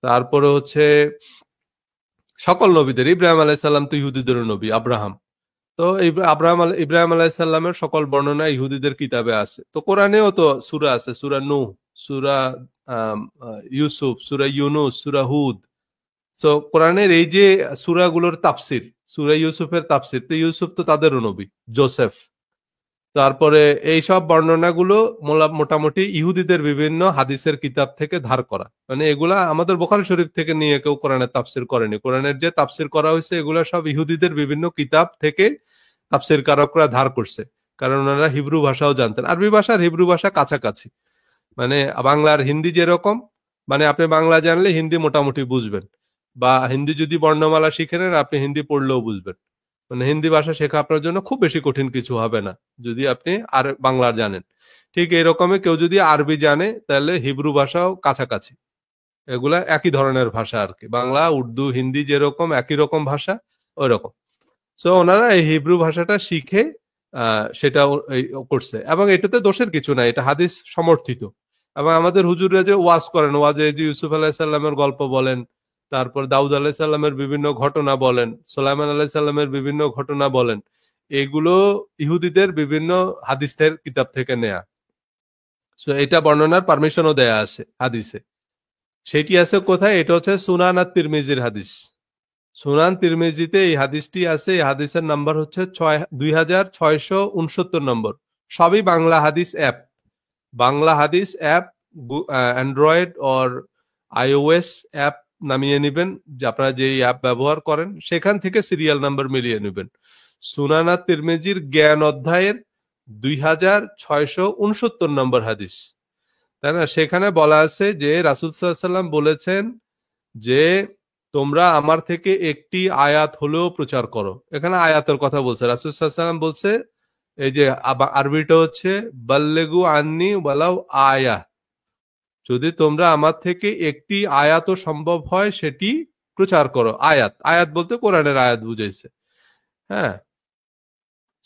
তারপরে হচ্ছে সকল নবীদের, ইব্রাহিম আলাইসাল্লাম তো ইহুদিদের নবী, আব্রাহাম, তো ইব্রাহিম আলাইসাল্লামের সকল বর্ণনা ইহুদিদের কিতাবে আছে। তো কোরআনেও তো সূরা আছে, সূরা নূহ, সূরা ইউসুফ, সূরা ইউনুস, সূরা হুদ। তো কোরআনের এই যে সূরাগুলোর তাফসির, সূরা ইউসুফের তাফসির, তো ইউসুফ তো তাদেরও নবী, জোসেফ। তারপরে এই সব বর্ণনাগুলো মোটামুটি ইহুদিদের বিভিন্ন হাদিসের কিতাব থেকে ধার করা, মানে এগুলা আমাদের বুখারী শরীফ থেকে নিয়ে কেউ কোরআনের তাফসির করেনি। কোরআনের যে তাফসির করা হয়েছে এগুলা সব ইহুদিদের বিভিন্ন কিতাব থেকে তাফসির কারকরা ধার করছে, কারণ ওনারা হিব্রু ভাষাও জানতেন। আরবি ভাষার হিব্রু ভাষা কাছাকাছি, মানে বাংলার হিন্দি যেরকম, মানে আপনি বাংলা জানলে হিন্দি মোটামুটি বুঝবেন, বা হিন্দি যদি বর্ণমালা শিখে নেন আপনি হিন্দি পড়লেও বুঝবেন। মানে হিন্দি ভাষা শেখা আপনার জন্য খুব বেশি কঠিন কিছু হবে না যদি আপনি আর বাংলা জানেন। ঠিক এরকমই কেউ যদি আরবি জানে তাহলে হিব্রু ভাষাও কাছাকাছি, এগুলা একই ধরনের ভাষা আর কি, বাংলা, উর্দু, হিন্দি যেরকম একই রকম ভাষা, ওই রকম। সো ওনারা এই হিব্রু ভাষাটা শিখে সেটা করছে, এবং এটাতে দোষের কিছু নাই, এটা হাদিস সমর্থিত। এবং আমাদের হুজুররা যে ওয়াজ করেন, ওয়াজে যে ইউসুফ আলাহিসাল্লামের গল্প বলেন, তারপর দাউদ আলাহিসাল্লামের বিভিন্ন ঘটনা বলেন, সোলাইমান আলাহিসাল্লামের বিভিন্ন ঘটনা বলেন, এগুলো ইহুদিদের বিভিন্ন হাদিসের কিতাব থেকে নেয়া। সো এটা বর্ণনার পারমিশনও দেয়া আছে হাদিসে। সেটি আছে কোথায়? এটা হচ্ছে সুনান আর তিরমিজির হাদিস। সুনান তিরমিজিতে এই হাদিসটি আছে, এই হাদিসের নাম্বার হচ্ছে 2669 নম্বর। সবই বাংলা হাদিস অ্যাপ, বাংলা হাদিস app, Android or iOS app নামিয়ে নেবেন, যে আপনারা যে অ্যাপ ব্যবহার করেন সেখান থেকে সিরিয়াল নাম্বার মিলিয়ে নেবেন। সুনানা তিরমিজির জ্ঞান অধ্যায়ের 2669 নম্বর হাদিস, তাই না? সেখানে বলা আছে যে রাসূল সাল্লাল্লাহু আলাইহি ওয়াসাল্লাম বলেছেন যে তোমরা আমার থেকে একটি আয়াত হলেও প্রচার করো। এখানে আয়াতের কথা বলছে, রাসূল সাল্লাল্লাহু আলাইহি ওয়াসাল্লাম বলছে, এই যে আরবিটা হচ্ছে বাল্লেগু আন্নি ওয়ালাউ আয়া, যদি তোমরা আমার থেকে একটি আয়াতও সম্ভব হয় সেটি প্রচার করো। আয়াত, আয়াত বলতে কোরআনের আয়াত বুঝাইছে। হ্যাঁ,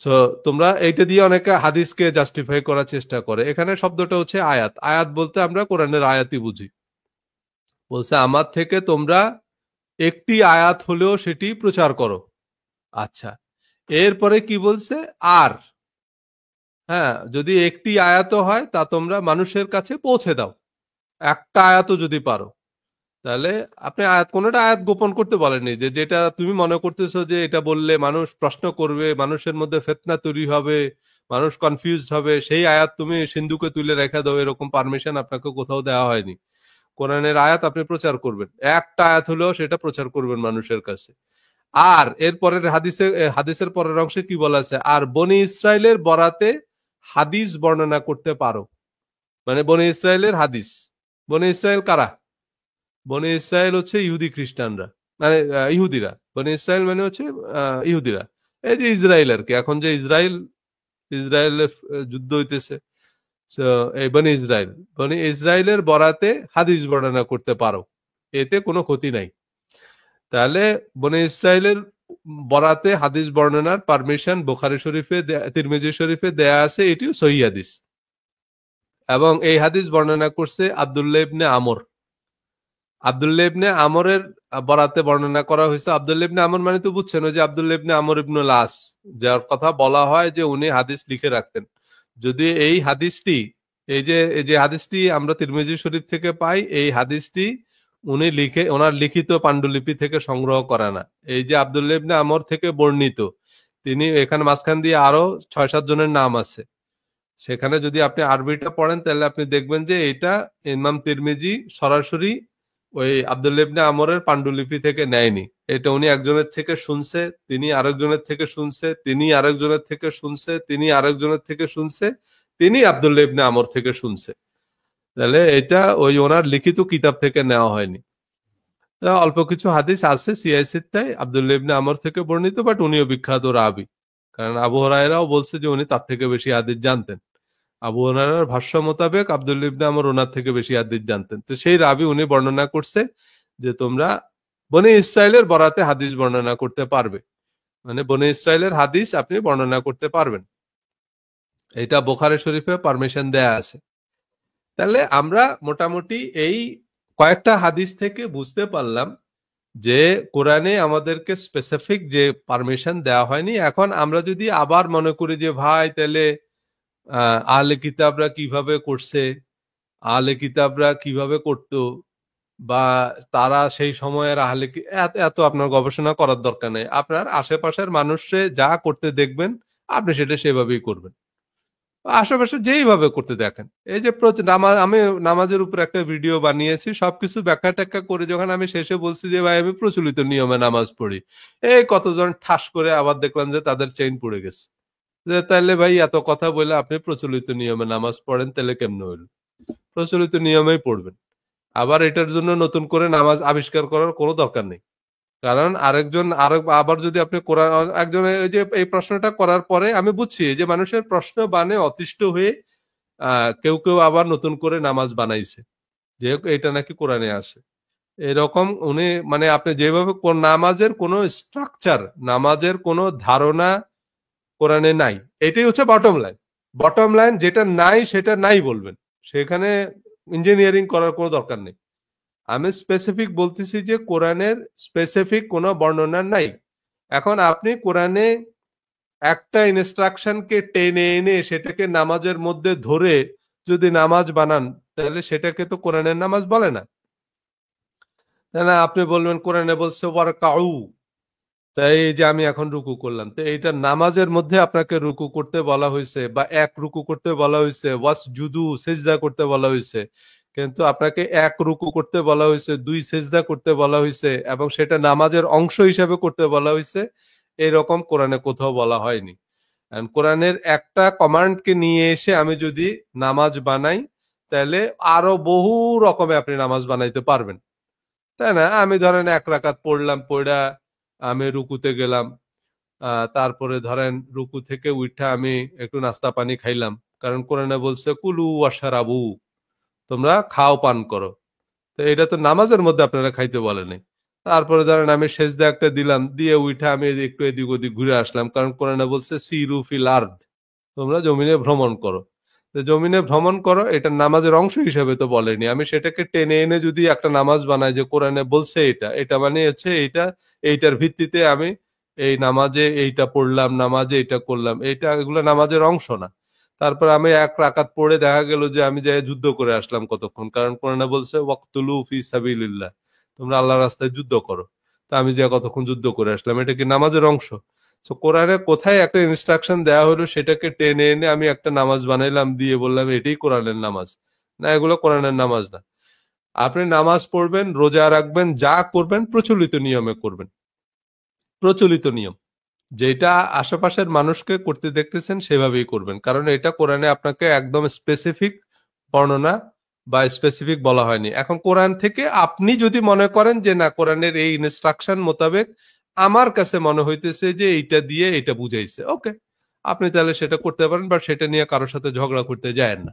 সো তোমরা এইটা দিয়ে অনেকে হাদিসকে জাস্টিফাই করার চেষ্টা করে, এখানে শব্দটা হচ্ছে আয়াত। আয়াত বলতে আমরা কোরআনের আয়াতই বুঝি। বলছে আমার থেকে তোমরা একটি আয়াত হলেও সেটি প্রচার করো। আচ্ছা, এরপরে কি বলছে? আর হ্যাঁ, যদি একটি আয়াত হয় তা তোমরা মানুষের কাছে পৌঁছে দাও, একটা আয়াতও যদি পারো। তাহলে আপনি আয়াত, কোনোটা আয়াত গোপন করতে বলেননি, যে যেটা তুমি মনে করতেছো যে এটা বললে মানুষ প্রশ্ন করবে, মানুষের মধ্যে ফিতনা তৈরি হবে, মানুষ কনফিউজড হবে, সেই আয়াত তুমি সিন্ধুকে তুলে রেখে দাও, এরকম পারমিশন আপনাকে কোথাও দেওয়া হয়নি। কোরআনের আয়াত আপনি প্রচার করবেন, একটা আয়াত হলেও সেটা প্রচার করবেন মানুষের কাছে। আর এর পরের হাদিসের পরের অংশে কি বলা আছে? আর বনি ইসরায়েলের বরাতে হাদিস বর্ণনা করতে পারো। মানে বনি ইসরায়েলের হাদিস, বনি ইসরায়েল কারা? বনি ইসরায়েল হচ্ছে ইহুদি খ্রিস্টানরা, মানে ইহুদিরা। বনি ইসরায়েল মানে হচ্ছে ইহুদিরা, এই যে ইসরায়েল আর কি, এখন যে ইসরায়েলের যুদ্ধ হইতেছে, তো এই বনি ইসরায়েলের বরাতে হাদিস বর্ণনা করতে পারো, এতে কোনো ক্ষতি নাই। তাহলে বনি ইসরায়েলের বরাতে হাদিস বর্ণনার পারমিশন বুখারী শরীফে, তিরমিজি শরীফে দেয়া আছে, এটিও সহিহ হাদিস। এবং এই হাদিস বর্ণনা করছে আব্দুল্লাহ ইবনে আমর। আব্দুল্লাহ ইবনে আমরের বরাতে বর্ণনা করা হয়েছে। আব্দুল্লাহ ইবনে আমর মানে তো বুঝছেন, ওই যে আব্দুল্লাহ ইবনে আমর ইবনুল আস, যার কথা বলা হয় যে উনি হাদিস লিখে রাখতেন। যদি এই হাদিসটি, এই যে হাদিসটি আমরা তিরমিজি শরীফ থেকে পাই, এই হাদিসটি উনি লিখে, ওনার লিখিত পাণ্ডুলিপি থেকে সংগ্রহ করা না। এই যে আব্দুল্লাহ ইবনে আমর থেকে বর্ণিত, তিনি এখানে মাঝখান দিয়ে আরো 6-7 জনের নাম আছে। সেখানে যদি আপনি আরবিটা পড়েন তাহলে আপনি দেখবেন যে এটা ইমাম তিরমিজি সরাসরি ওই আব্দুল্লাহ ইবনে আমরের পাণ্ডুলিপি থেকে নেয়নি। এটা উনি একজনের থেকে শুনছে, তিনি আরেকজনের থেকে শুনছে, তিনি আরেকজনের থেকে শুনছে, তিনি আরেকজনের থেকে শুনছে, তিনি আব্দুল্লাহ ইবনে আমর থেকে শুনছে। তাহলে এটা ওই ওনার লিখিত কিতাব থেকে নেওয়া হয়নি। তা অল্প কিছু হাদিস আছে সিআইসিটাই আব্দুল্লাহ ইবনে আমর থেকে বর্ণিত, বাট উনিও বিখ্যাত রাবি। কারণ আবু হুরায়রাও বলছে যে উনি তার থেকে বেশি হাদিস জানতেন। আবু হুরায়রার ভাষ্য মোতাবেক আব্দুল্লাহ ইবনে আমর ওনার থেকে বেশি হাদিস জানতেন। তো সেই রাবি উনি বর্ণনা করছে যে তোমরা বনি ইসরায়েলের বরাতে হাদিস বর্ণনা করতে পারবে, মানে বনি ইসরায়েলের হাদিস আপনি বর্ণনা করতে পারবেন। এটা বুখারী শরীফে পারমিশন দেয়া আছে। তাহলে আমরা মোটামুটি এই কয়েকটা হাদিস থেকে বুঝতে পারলাম যে কোরআনে আমাদেরকে স্পেসিফিক যে পারমিশন দেওয়া হয়নি। এখন আমরা যদি আবার মনে করি যে ভাই তাহলে আহলে কিতাবরা কিভাবে করছে, আহলে কিতাবরা কিভাবে করত, বা তারা সেই সময়ের এত এত আপনার গবেষণা করার দরকার নেই। আপনার আশেপাশের মানুষে যা করতে দেখবেন আপনি সেটা সেভাবেই করবেন। আশেপাশে যেইভাবে করতে দেখেন। এই যে আমি নামাজের উপর একটা ভিডিও বানিয়েছি, সবকিছু ব্যাখ্যা ট্যাখ্যা করে যখন আমি শেষে বলছি যে ভাই আমি প্রচলিত নিয়মে নামাজ পড়ি, এই কতজন ঠাস করে আবার দেখলাম যে তাদের চেইন পড়ে গেছে। যে তাহলে ভাই এত কথা বলে আপনি প্রচলিত নিয়মে নামাজ পড়েন, তাহলে কেমনে হইল? প্রচলিত নিয়মেই পড়বেন। আবার এটার জন্য নতুন করে নামাজ আবিষ্কার করার কোনো দরকার নেই। কারণ আবার যদি আপনি কোরআন, একজন এই যে এই প্রশ্নটা করার পরে আমি বুঝছি যে মানুষের প্রশ্ন বানে অতিষ্ঠ হয়ে কেউ কেউ আবার নতুন করে নামাজ বানাইছে, যে এটা নাকি কোরআনে আছে। এরকম উনি মানে আপনি যেভাবে নামাজের কোনো স্ট্রাকচার, নামাজের কোনো ধারণা কোরআনে নাই। এটাই হচ্ছে বটম লাইন। বটম লাইন যেটা নাই সেটা নাই বলবেন, সেখানে ইঞ্জিনিয়ারিং করার কোনো দরকার নেই। আমি স্পেসিফিক বলতেছি যে কোরআনের স্পেসিফিক কোনো বর্ণনা নাই। এখন আপনি কোরআনে একটা ইনস্ট্রাকশনকে টেনে এনে সেটাকে নামাজের মধ্যে ধরে যদি নামাজ বানান, তাহলে সেটাকে তো কোরআনের নামাজ বলে না। তাই না? আপনি বলবেন কোরআনে বলছে ওয়ারকাউ, তাই এই যে আমি এখন রুকু করলাম, তো এইটা নামাজের মধ্যে আপনাকে রুকু করতে বলা হয়েছে, বা এক রুকু করতে বলা হয়েছে, ওয়াসজুদু সেজদা করতে বলা হয়েছে। কিন্তু আপনাকে এক রুকু করতে বলা হয়েছে, দুই সেজদা করতে বলা হয়েছে, এবং সেটা নামাজের অংশ হিসাবে করতে বলা হয়েছে, এরকম কোরআনে কোথাও বলা হয়নি। কোরআনের একটা কমান্ডকে নিয়ে এসে আমি যদি নামাজ বানাই, তাহলে আরো বহু রকমে আপনি নামাজ বানাইতে পারবেন। তাই না? আমি ধরেন 1 রাকাত পড়লাম, পড়া আমি রুকুতে গেলাম, তারপরে ধরেন রুকু থেকে উঠা আমি একটু নাস্তা পানি খাইলাম, কারণ কোরআনে বলছে কুলু ওয়াশরাবু, তোমরা খাও পান করো। তো এটা তো নামাজের মধ্যে আপনারা খাইতে বলে নাই। তারপরে ধরেন আমি সেজদা একটা দিলাম, দিয়ে উঠা আমি একটু এদিক ওদিক ঘুরে আসলাম, কারণ কোরআনে বলছে সিরু ফিল আরদ, তোমরা জমিনে ভ্রমণ করো। তো জমিনে ভ্রমণ করো এটা নামাজের অংশ হিসেবে তো বলেনি। আমি সেটাকে টেনে এনে যদি একটা নামাজ বানাই যে কোরআনে বলছে এটা, এটা মানে হচ্ছে এইটা, এইটার ভিত্তিতে আমি এই নামাজে এইটা পড়লাম, নামাজে এটা করলাম, এইটা এগুলো নামাজের অংশ না। তারপর আমি 1 রাকাত পড়ে দেখা গেল যে আমি যাই যুদ্ধ করে আসলাম কতক্ষণ, কারণ কোরআনে বলছে ওয়াকতুলু ফি সাবিলিল্লাহ, তোমরা আল্লাহর রাস্তায় যুদ্ধ করো। তা আমি যে কতক্ষণ যুদ্ধ করে আসলাম, এটা কি নামাজের অংশ? তো কোরআনে কোথায় একটা ইনস্ট্রাকশন দেওয়া হলো সেটাকে টেনে এনে আমি একটা নামাজ বানাইলাম, দিয়ে বললাম এটাই কোরআনের নামাজ? না, এগুলো কোরআনের নামাজ না। আপনি নামাজ পড়বেন, রোজা রাখবেন, যা করবেন প্রচলিত নিয়মে করবেন। প্রচলিত নিয়ম যেটা আশেপাশের মানুষকে করতে দেখতেছেন সেভাবেই করবেন, কারণ এটা কোরআনে আপনাকে একদম স্পেসিফিক বর্ণনা বা স্পেসিফিক বলা হয়নি। এখন কোরআন থেকে আপনি যদি মনে করেন যে না, কোরআনের এই ইনস্ট্রাকশন মোতাবেক আমার কাছে মনে হইতেছে যে এইটা দিয়ে এটা বুঝাইছে, ওকে, আপনি তাহলে সেটা করতে পারেন, বা সেটা নিয়ে কারোর সাথে ঝগড়া করতে যায়েন না।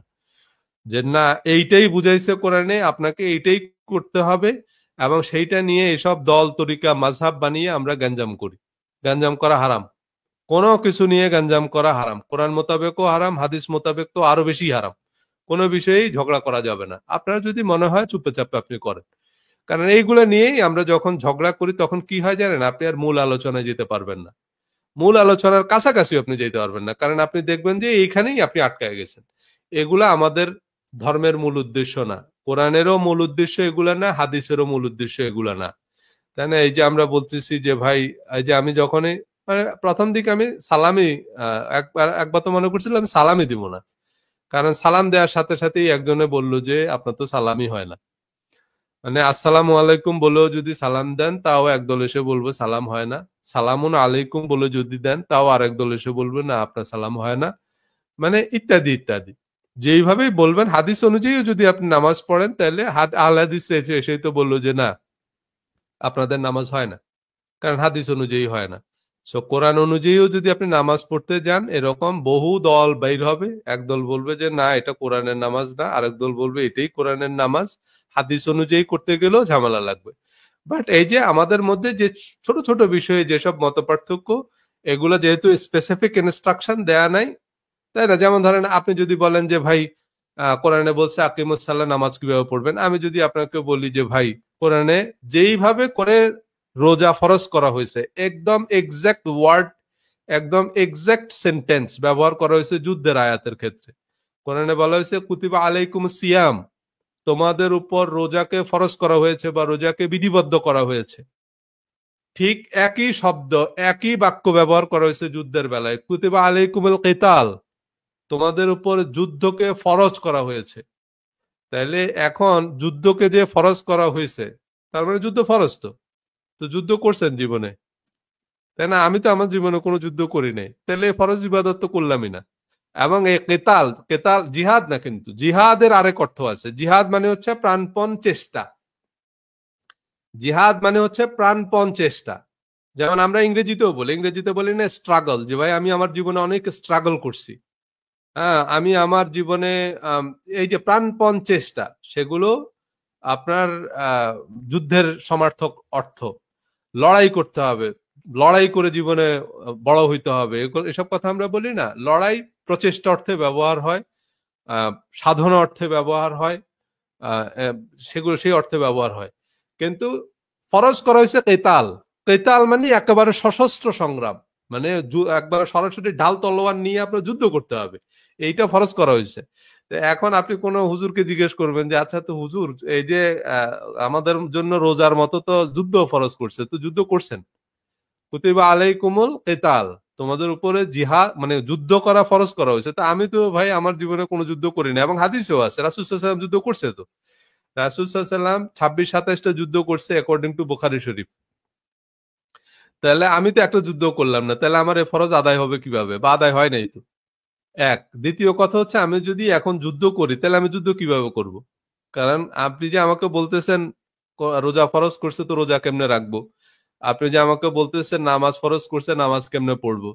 যে না, এইটাই বুঝাইছে কোরআনে, আপনাকে এইটাই করতে হবে, এবং সেইটা নিয়ে এসব দল তরিকা মাযহাব বানিয়ে আমরা গ্যাঞ্জাম করি। গ্যাঞ্জাম করা হারাম। কোনো কিছু নিয়ে গ্যাঞ্জাম করা হারাম। কোরআন মোতাবেকও হারাম, হাদিস মোতাবেক তো আরো বেশি হারাম। কোনো বিষয়েই ঝগড়া করা যাবে না। আপনার যদি মনে হয় চুপে চাপে আপনি করেন। কারণ এইগুলো নিয়েই আমরা যখন ঝগড়া করি তখন কি হয় জানেন, আপনি আর মূল আলোচনায় যেতে পারবেন না, মূল আলোচনার কাছাকাছি আপনি যেতে পারবেন না, কারণ আপনি দেখবেন যে এইখানেই আপনি আটকায় গেছেন। এগুলা আমাদের ধর্মের মূল উদ্দেশ্য না, কোরআনেরও মূল উদ্দেশ্য এগুলা না, হাদিসেরও মূল উদ্দেশ্য এগুলা না, তাই না? এই যে আমরা বলতেছি যে ভাই, এই যে আমি যখনই মানে প্রথম দিকে আমি সালামি একবার তো মনে করছিলাম আমি সালামি দিব না, কারণ সালাম দেওয়ার সাথে সাথেই একজনে বলল যে আপনার তো সালামি হয় না, মানে আসসালামু আলাইকুম বলেও যদি সালাম দেন তাও একদল এসে বলবে সালাম হয় না, সালামুন আলাইকুম বলে যদি দেন তাও আরেক দল এসে বলবে না আপনার সালাম হয় না, মানে ইত্যাদি ইত্যাদি। যেইভাবেই বলবেন হাদিস অনুযায়ী যদি আপনি নামাজ পড়েন তাহলে আল হাদিস এসেই তো বললো যে না আপনাদের নামাজ হয় না, কারণ হাদিস অনুযায়ী হয় না। সো কোরআন অনুযায়ীও যদি আপনি নামাজ পড়তে যান এরকম বহু দল বাইর হবে, একদল বলবে যে না এটা কোরআনের নামাজ না, আরেক দল বলবে এটাই কোরআনের নামাজ, হাদিস অনুযায়ী করতে গেলেও ঝামেলা লাগবে। বাট এই যে আমাদের মধ্যে যে ছোট ছোট বিষয়ে যেসব মতপার্থক্য, এগুলো যেহেতু স্পেসিফিক ইনস্ট্রাকশন দেয়া নাই, তাই না? যেমন ধরেন আপনি যদি বলেন যে ভাই কোরআনে বলছে আকিমুস সালাহ, নামাজ কিভাবে পড়বেন, আমি যদি আপনাকে বলি যে ভাই কোরআনে যেইভাবে করে রোজা ফরজ করা হয়েছে একদম এক্সাক্ট ওয়ার্ড, একদম এক্সাক্ট সেন্টেন্স ব্যবহার করা হয়েছে যুদ্ধের আয়াতের ক্ষেত্রে। কোরআনে বলা হয়েছে কুতিবা আলাইকুম সিয়াম, তোমাদের উপর রোজাকে ফরজ করা হয়েছে বা রোজাকে বিধিবদ্ধ করা হয়েছে, ঠিক একই শব্দ একই বাক্য ব্যবহার করা হয়েছে যুদ্ধের বেলায়, কুতিবা আলাইকুমুল কিতাল, তোমাদের উপর যুদ্ধকে ফরজ করা হয়েছে। তাইলে এখন যুদ্ধকে যে ফরজ করা হয়েছে তার মানে যুদ্ধ ফরজ, তো তো যুদ্ধ করছেন জীবনে, তাই না? আমি তো আমার জীবনে কোনো যুদ্ধ করি নাই, তাহলে ফরজ ইবাদত তো করলামই না। এবং এই কেতাল, কেতাল জিহাদ না, কিন্তু জিহাদের আরেক অর্থ আছে, জিহাদ মানে হচ্ছে প্রাণপণ চেষ্টা, জিহাদ মানে হচ্ছে প্রাণপণ চেষ্টা। যেমন আমরা ইংরেজিতে বলি না স্ট্রাগল, যে ভাই আমি আমার জীবনে অনেক স্ট্রাগল করছি, হ্যাঁ আমি আমার জীবনে এই যে প্রাণপণ চেষ্টা, সেগুলো আপনার যুদ্ধের সমার্থক অর্থ। লড়াই করতে হবে, লড়াই করে জীবনে বড় হইতে হবে, এসব কথা আমরা বলি না। লড়াই প্রচেষ্টা অর্থে ব্যবহার হয়, সাধনা অর্থে ব্যবহার হয়, সেগুলো সেই অর্থে ব্যবহার হয়। কিন্তু ফরজ করা হয়েছে কেতাল, কেতাল মানে একেবারে সশস্ত্র সংগ্রাম, মানে একবারে সরাসরি ঢাল তলোয়ার নিয়ে আপনার যুদ্ধ করতে হবে, এইটা ফরজ করা হয়েছে। এখন আপনি কোনো হুজুরকে জিজ্ঞেস করবেন যে আচ্ছা তো হুজুর এই যে আমাদের জন্য রোজার মতো তো যুদ্ধ ফরজ করছে, তো যুদ্ধ করছেন, কুতিবা আলাইকুমুল কিতাল, তোমাদের উপরে জিহাদ মানে যুদ্ধ করা ফরজ করা হয়েছে। তা আমি তো ভাই আমার জীবনে কোনো যুদ্ধ করি না, এবং হাদিসেও আছে রাসূল সাল্লাল্লাহু আলাইহি ওয়াসাল্লাম যুদ্ধ করছে, তো রাসূল সাল্লাল্লাহু আলাইহি ওয়াসাল্লাম 26-27টা যুদ্ধ করছে অ্যাকর্ডিং টু বুখারী শরীফ। তাহলে আমি তো একটা যুদ্ধ করলাম না, তাহলে আমার এই ফরজ আদায় হবে কিভাবে, বা আদায় হয় নাই তো। এক, দ্বিতীয় কথা হচ্ছে আমি যদি এখন যুদ্ধ করি তাহলে আমি যুদ্ধ কিভাবে করব? কারণ আপনি যে আমাকে বলতেছেন রোজা ফরজ করছে তো রোজা কেমনে রাখবো, আপনি যে আমাকে বলতেছেন নামাজ ফরজ করছে নামাজ কেমনে পড়বো,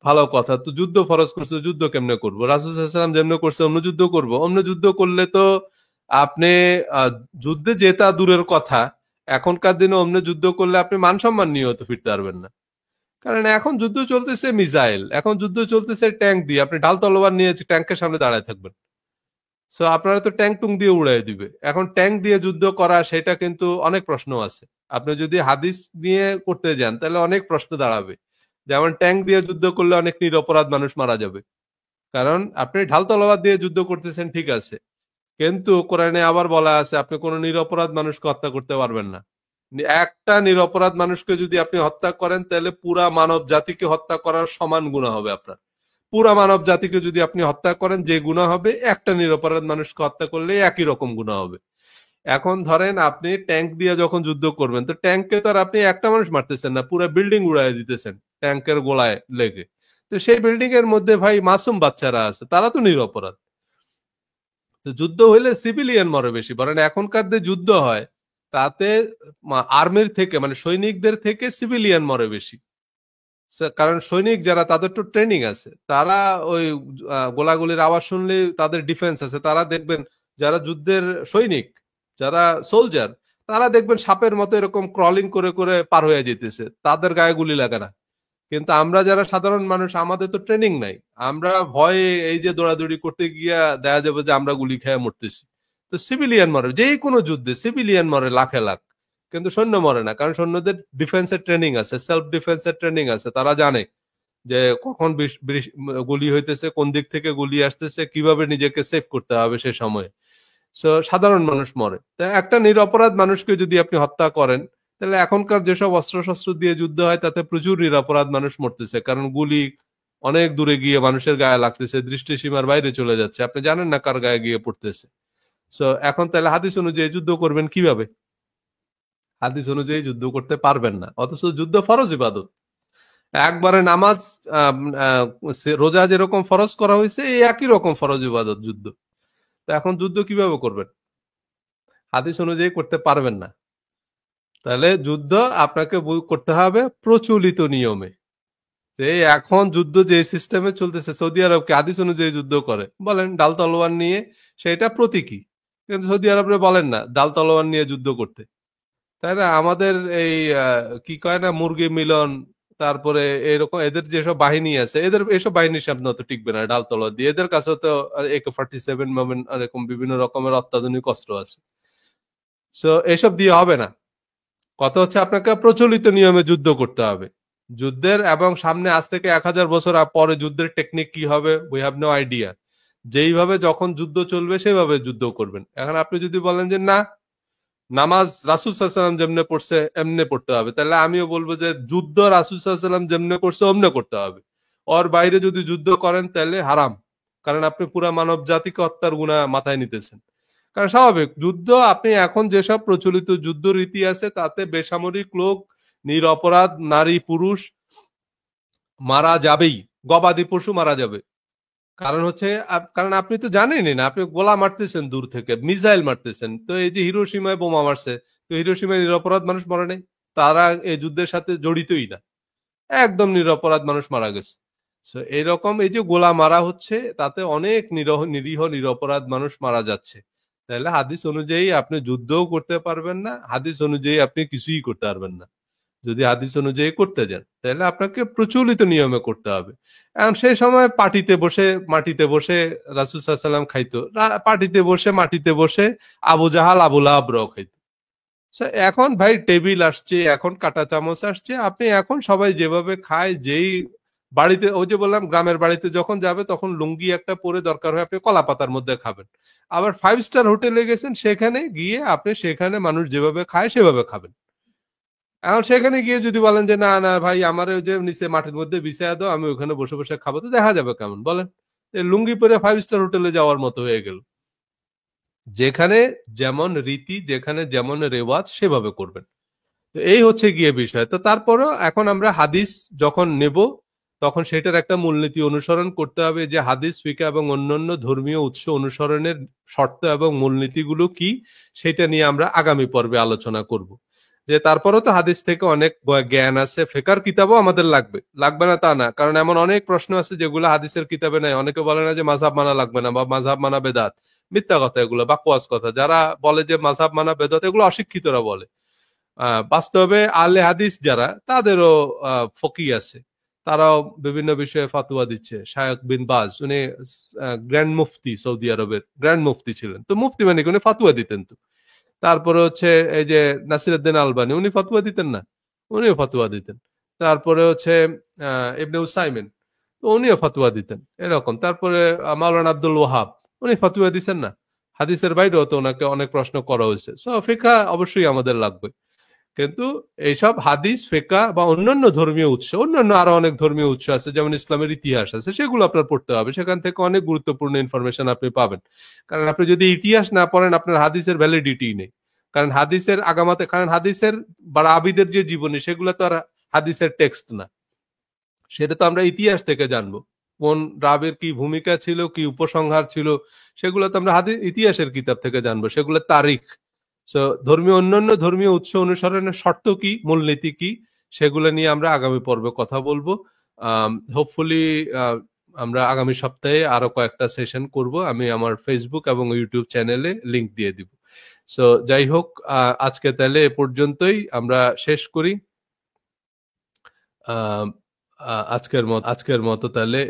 ভালো কথা, তো যুদ্ধ ফরজ করছে যুদ্ধ কেমনে করবো? রাসূল সাল্লাল্লাহু আলাইহি ওয়াসাল্লাম যেমনে করছে অন্য যুদ্ধ করবো? অন্য যুদ্ধ করলে তো আপনি যুদ্ধে জেতা দূরের কথা, এখনকার দিনে অন্য যুদ্ধ করলে আপনি মান সম্মান নিয়েও তো ফিরতে পারবেন না। কারণ এখন যুদ্ধ চলতেছে মিসাইল, এখন যুদ্ধ চলতেছে ট্যাঙ্ক দিয়ে, আপনি ঢাল তলোয়ার নিয়ে ট্যাঙ্কের সামনে দাঁড়ায় থাকবেন, সো আপনারা তো ট্যাঙ্ক টুং দিয়ে উড়াই দিবে। এখন ট্যাঙ্ক দিয়ে যুদ্ধ করা সেটা কিন্তু অনেক প্রশ্ন আছে, আপনি যদি হাদিস নিয়ে করতে যান তাহলে অনেক প্রশ্ন দাঁড়াবে। যেমন ট্যাঙ্ক দিয়ে যুদ্ধ করলে অনেক নিরপরাধ মানুষ মারা যাবে, কারণ আপনি ঢাল তলোয়ার দিয়ে যুদ্ধ করতেছেন ঠিক আছে, কিন্তু কোরআনে আবার বলা আছে আপনি কোনো নিরপরাধ মানুষকে হত্যা করতে পারবেন না। একটা নিরপরাধ মানুষকে যদি আপনি হত্যা করেন তাহলে পুরা মানব জাতিকে হত্যা করার সমান গুনাহ হবে আপনার। পুরা মানব জাতিকে যদি আপনি হত্যা করেন যে গুনাহ হবে, একটা নিরপরাধ মানুষকে হত্যা করলে একই রকম গুনাহ হবে। এখন ধরেন আপনি ট্যাঙ্ক দিয়ে যখন যুদ্ধ করবেন, তো ট্যাঙ্কে তো আর আপনি একটা মানুষ মারতেছেন না, পুরো বিল্ডিং উড়াই দিতেছেন ট্যাঙ্কের গোলায় লেগে। তো সেই বিল্ডিং এর মধ্যে ভাই মাসুম বাচ্চারা আছে, তারা তো নিরপরাধ। তো যুদ্ধ হইলে সিভিলিয়ান মরে বেশি, বরং এখনকার যে যুদ্ধ হয় তাতে আর্মির থেকে মানে সৈনিকদের থেকে সিভিলিয়ান মরে বেশি। কারণ সৈনিক যারা তাদের তো ট্রেনিং আছে, তারা ওই গোলাগুলির আওয়াজ শুনলে তাদের ডিফেন্স আছে, তারা দেখবেন যারা যুদ্ধের সৈনিক, যারা সোলজার, তারা দেখবেন সাপের মতো এরকম ক্রলিং করে করে পার হয়ে যেতেছে, তাদের গায়ে গুলি লাগে না। কিন্তু আমরা যারা সাধারণ মানুষ আমাদের তো ট্রেনিং নাই, আমরা ভয়ে এই যে দৌড়াদৌড়ি করতে গিয়া দেখা যাবে যে আমরা গুলি খেয়ে মরতেছি। তো সিভিলিয়ান মরে, যে কোনো যুদ্ধে সিভিলিয়ান মরে লাখে লাখ, কিন্তু সৈন্য মরে না, কারণ সৈন্যদের ডিফেন্সের ট্রেনিং আছে, সেলফ ডিফেন্সের ট্রেনিং আছে। তারা জানে যে কখন গুলি হইতেছে, কোন দিক থেকে গুলি আসতেছে, কিভাবে নিজেকে সেভ করতে হবে সে সময়ে। সো সাধারণ মানুষ মরে। তা একটা নিরপরাধ মানুষকে যদি আপনি হত্যা করেন, তাহলে এখনকার যেসব অস্ত্রশস্ত্র দিয়ে যুদ্ধ হয় তাতে প্রচুর নিরপরাধ মানুষ মরতেছে, কারণ গুলি অনেক দূরে গিয়ে মানুষের গায়ে লাগতেছে, দৃষ্টিসীমার বাইরে চলে যাচ্ছে, আপনি জানেন না কার গায়ে গিয়ে পড়তেছে। সো এখন তাহলে হাদিস অনুযায়ী যুদ্ধ করবেন কিভাবে? হাদিস অনুযায়ী যুদ্ধ করতে পারবেন না, অথচ যুদ্ধ ফরজ ইবাদত। একবারে নামাজ, রোজা যেরকম ফরজ করা হয়েছে, এই একই রকম ফরজ ইবাদত যুদ্ধ। তো এখন যুদ্ধ কিভাবে করবেন? হাদিস অনুযায়ী করতে পারবেন না। তাহলে যুদ্ধ আপনাকে করতে হবে প্রচলিত নিয়মে। যে এখন যুদ্ধ যে সিস্টেমে চলতেছে, সৌদি আরব কি হাদিস অনুযায়ী যুদ্ধ করে? বলেন ডাল তলোয়ার নিয়ে, সেটা প্রতীকী। কিন্তু সৌদি আরবে বলেন না ডাল তলোয়ার নিয়ে যুদ্ধ করতে, তাই না? আমাদের এই কি কয় না, মুরগি মিলন, তারপরে এরকম এদের যেসব বাহিনী আছে, এদের এসব বাহিনীর সামনে অত টিকবে না ডাল তলোয়ার দিয়ে। এদের কাছে তো AK-47 মোমেন্ট এরকম বিভিন্ন রকমের অত্যাধুনিক অস্ত্র আছে। সো এসব দিয়ে হবে না। কথা হচ্ছে আপনাকে প্রচলিত নিয়মে যুদ্ধ করতে হবে। যুদ্ধের এবং সামনে আজ থেকে 1000 বছর পরে যুদ্ধের টেকনিক কি হবে, উই হ্যাভ নো আইডিয়া। যেইভাবে যখন যুদ্ধ চলবে সেভাবে যুদ্ধ করবেন। এখন আপনি যদি বলেন যে না, নামাজ রাসূল সাল্লাল্লাহু আলাইহি ওয়াসাল্লাম যেমনে পড়ছে এমনে পড়তে হবে, তাহলে আমিও বলবো যে যুদ্ধ রাসূল সাল্লাল্লাহু আলাইহি ওয়াসাল্লাম যেমনে করছে অমনে করতে হবে। ওর বাইরে যদি যুদ্ধ করেন তাহলে হারাম, কারণ আপনি পুরা মানব জাতিকে হত্যার গুনাহ মাথায় নিতেছেন। কারণ স্বাভাবিক যুদ্ধ, আপনি এখন যেসব প্রচলিত যুদ্ধ রীতি আছে তাতে বেসামরিক লোক, নিরপরাধ নারী পুরুষ মারা যাবেই, গবাদি পশু মারা যাবে। কারণ হচ্ছে কারণ আপনি তো জানেনই না, আপনি গোলা মারতেছেন দূর থেকে, মিসাইল মারতেছেন। তো এই যে হিরোশিমায় বোমা মারছে, তো হিরোশিমায় নিরপরাধ মানুষ মরে নাই? তারা এই যুদ্ধের সাথে জড়িতই না, একদম নিরপরাধ মানুষ মারা গেছে। সো এরকম এই যে গোলা মারা হচ্ছে, তাতে অনেক নিরীহ নিরপরাধ মানুষ মারা যাচ্ছে। তাহলে হাদিস অনুযায়ী আপনি যুদ্ধও করতে পারবেন না, হাদিস অনুযায়ী আপনি কিছুই করতে পারবেন না। যদি হাদিস অনুযায়ী করতে যান তাহলে আপনাকে প্রচলিত নিয়মে করতে হবে। এখন সেই সময় মাটিতে বসে রাসূল সাল্লাল্লাহু আলাইহি ওয়াসাল্লাম খাইতো, পার্টিতে বসে মাটিতে বসে আবু জাহাল আবু লাহাবরাও খাইতো। এখন ভাই টেবিল আসছে, এখন কাঁটা চামচ আসছে, আপনি এখন সবাই যেভাবে খায়, যেই বাড়িতে, ওই যে বললাম গ্রামের বাড়িতে যখন যাবে তখন লুঙ্গি একটা পরে দরকার হয় আপনি কলা পাতার মধ্যে খাবেন। আবার 5 স্টার হোটেলে গেছেন, সেখানে গিয়ে আপনি সেখানে মানুষ যেভাবে খায় সেভাবে খাবেন। এখন সেখানে গিয়ে যদি বলেন যে না না ভাই, আমার ওই যে নিচে মাটির মধ্যে বিছায়া দাও, আমি ওখানে বসে বসে খাবো, তো দেখা যাবে কেমন বলেন? লুঙ্গি পরে 5 স্টার হোটেলে যাওয়ার মতো হয়ে গেল। যেখানে যেমন রীতি, যেখানে যেমন রেওয়াজ, সেভাবে করবেন। তো এই হচ্ছে গিয়ে বিষয়। তো তারপরও এখন আমরা হাদিস যখন নেব, তখন সেটার একটা মূলনীতি অনুসরণ করতে হবে, যে হাদিস ফিকহ এবং অন্যান্য ধর্মীয় উৎস অনুসরণের শর্ত এবং মূলনীতিগুলো কি, সেটা নিয়ে আমরা আগামী পর্বে আলোচনা করব। যে তারপরও তো হাদিস থেকে অনেক জ্ঞান আছে, ফিকহের কিতাবও আমাদের লাগবে, লাগবে না তা না, কারণ এমন অনেক প্রশ্ন আছে যেগুলো হাদিসের কিতাবে নাই। অনেকে বলে না যে মাযহাব মানা লাগবে না বা মাযহাব মানা বেদাত, মিথ্যা কথা, এগুলো বাকওয়াজ কথা। যারা বলে যে মাযহাব মানা বেদাত, এগুলো অশিক্ষিতরা বলে। বাস্তবে আলে হাদিস যারা, তাদেরও ফকি আছে, তারাও বিভিন্ন বিষয়ে ফাতুয়া দিচ্ছে। শায়খ বিন বাজ, উনি গ্র্যান্ড মুফতি, সৌদি আরবের গ্র্যান্ড মুফতি ছিলেন। তো মুফতি মানে উনি ফাতুয়া দিতেন। তো তারপরে হচ্ছে এই যে নাসিরউদ্দিন আলবানী, উনি ফাতুয়া দিতেন না? উনিও ফাতুয়া দিতেন। তারপরে হচ্ছে ইবনে উসাইমিন, তো উনিও ফাতুয়া দিতেন এরকম। তারপরে মাওলানা আব্দুল ওয়াহাব, উনি ফাতুয়া দিচ্ছেন না? হাদিসের বাইরেও তো ওনাকে অনেক প্রশ্ন করা হয়েছে। সো ফিকহ অবশ্যই আমাদের লাগবে। কিন্তু এইসব হাদিস, ফিকহ বা অন্যান্য ধর্মীয় উৎস, অন্যান্য আরো অনেক ধর্মীয় উৎস আছে, যেমন ইসলামের ইতিহাস আছে, সেগুলো আপনার পড়তে হবে। সেখান থেকে অনেক গুরুত্বপূর্ণ ইনফরমেশন আপনি পাবেন। কারণ আপনি যদি ইতিহাস না পড়েন, আপনার হাদিসের ভ্যালিডিটি নেই। কারণ হাদিসের আগামাতে, কারণ হাদিসের বা রাবীদের যে জীবনী, সেগুলো তো আর হাদিসের টেক্সট না, সেটা তো আমরা ইতিহাস থেকে জানবো। কোন রাবের কি ভূমিকা ছিল, কি উপসংহার ছিল, সেগুলো তো আমরা ইতিহাসের কিতাব থেকে জানবো, সেগুলো তারিখ। সো অন্যান্য ধর্মীয় উৎস অনুসরণের শর্ত কি, মূলনীতি কি, সেগুলো নিয়ে আমরা আগামী পর্বে কথা বলবো। হোপফুলি আমরা আগামী সপ্তাহে আরো কয়েকটা সেশন করব। আমি আমার ফেসবুক এবং ইউটিউব চ্যানেলে লিংক দিয়ে দিব। সো যাই হোক, আজকে তাহলে এ পর্যন্তই আমরা শেষ করি। আজকের মতো তাহলে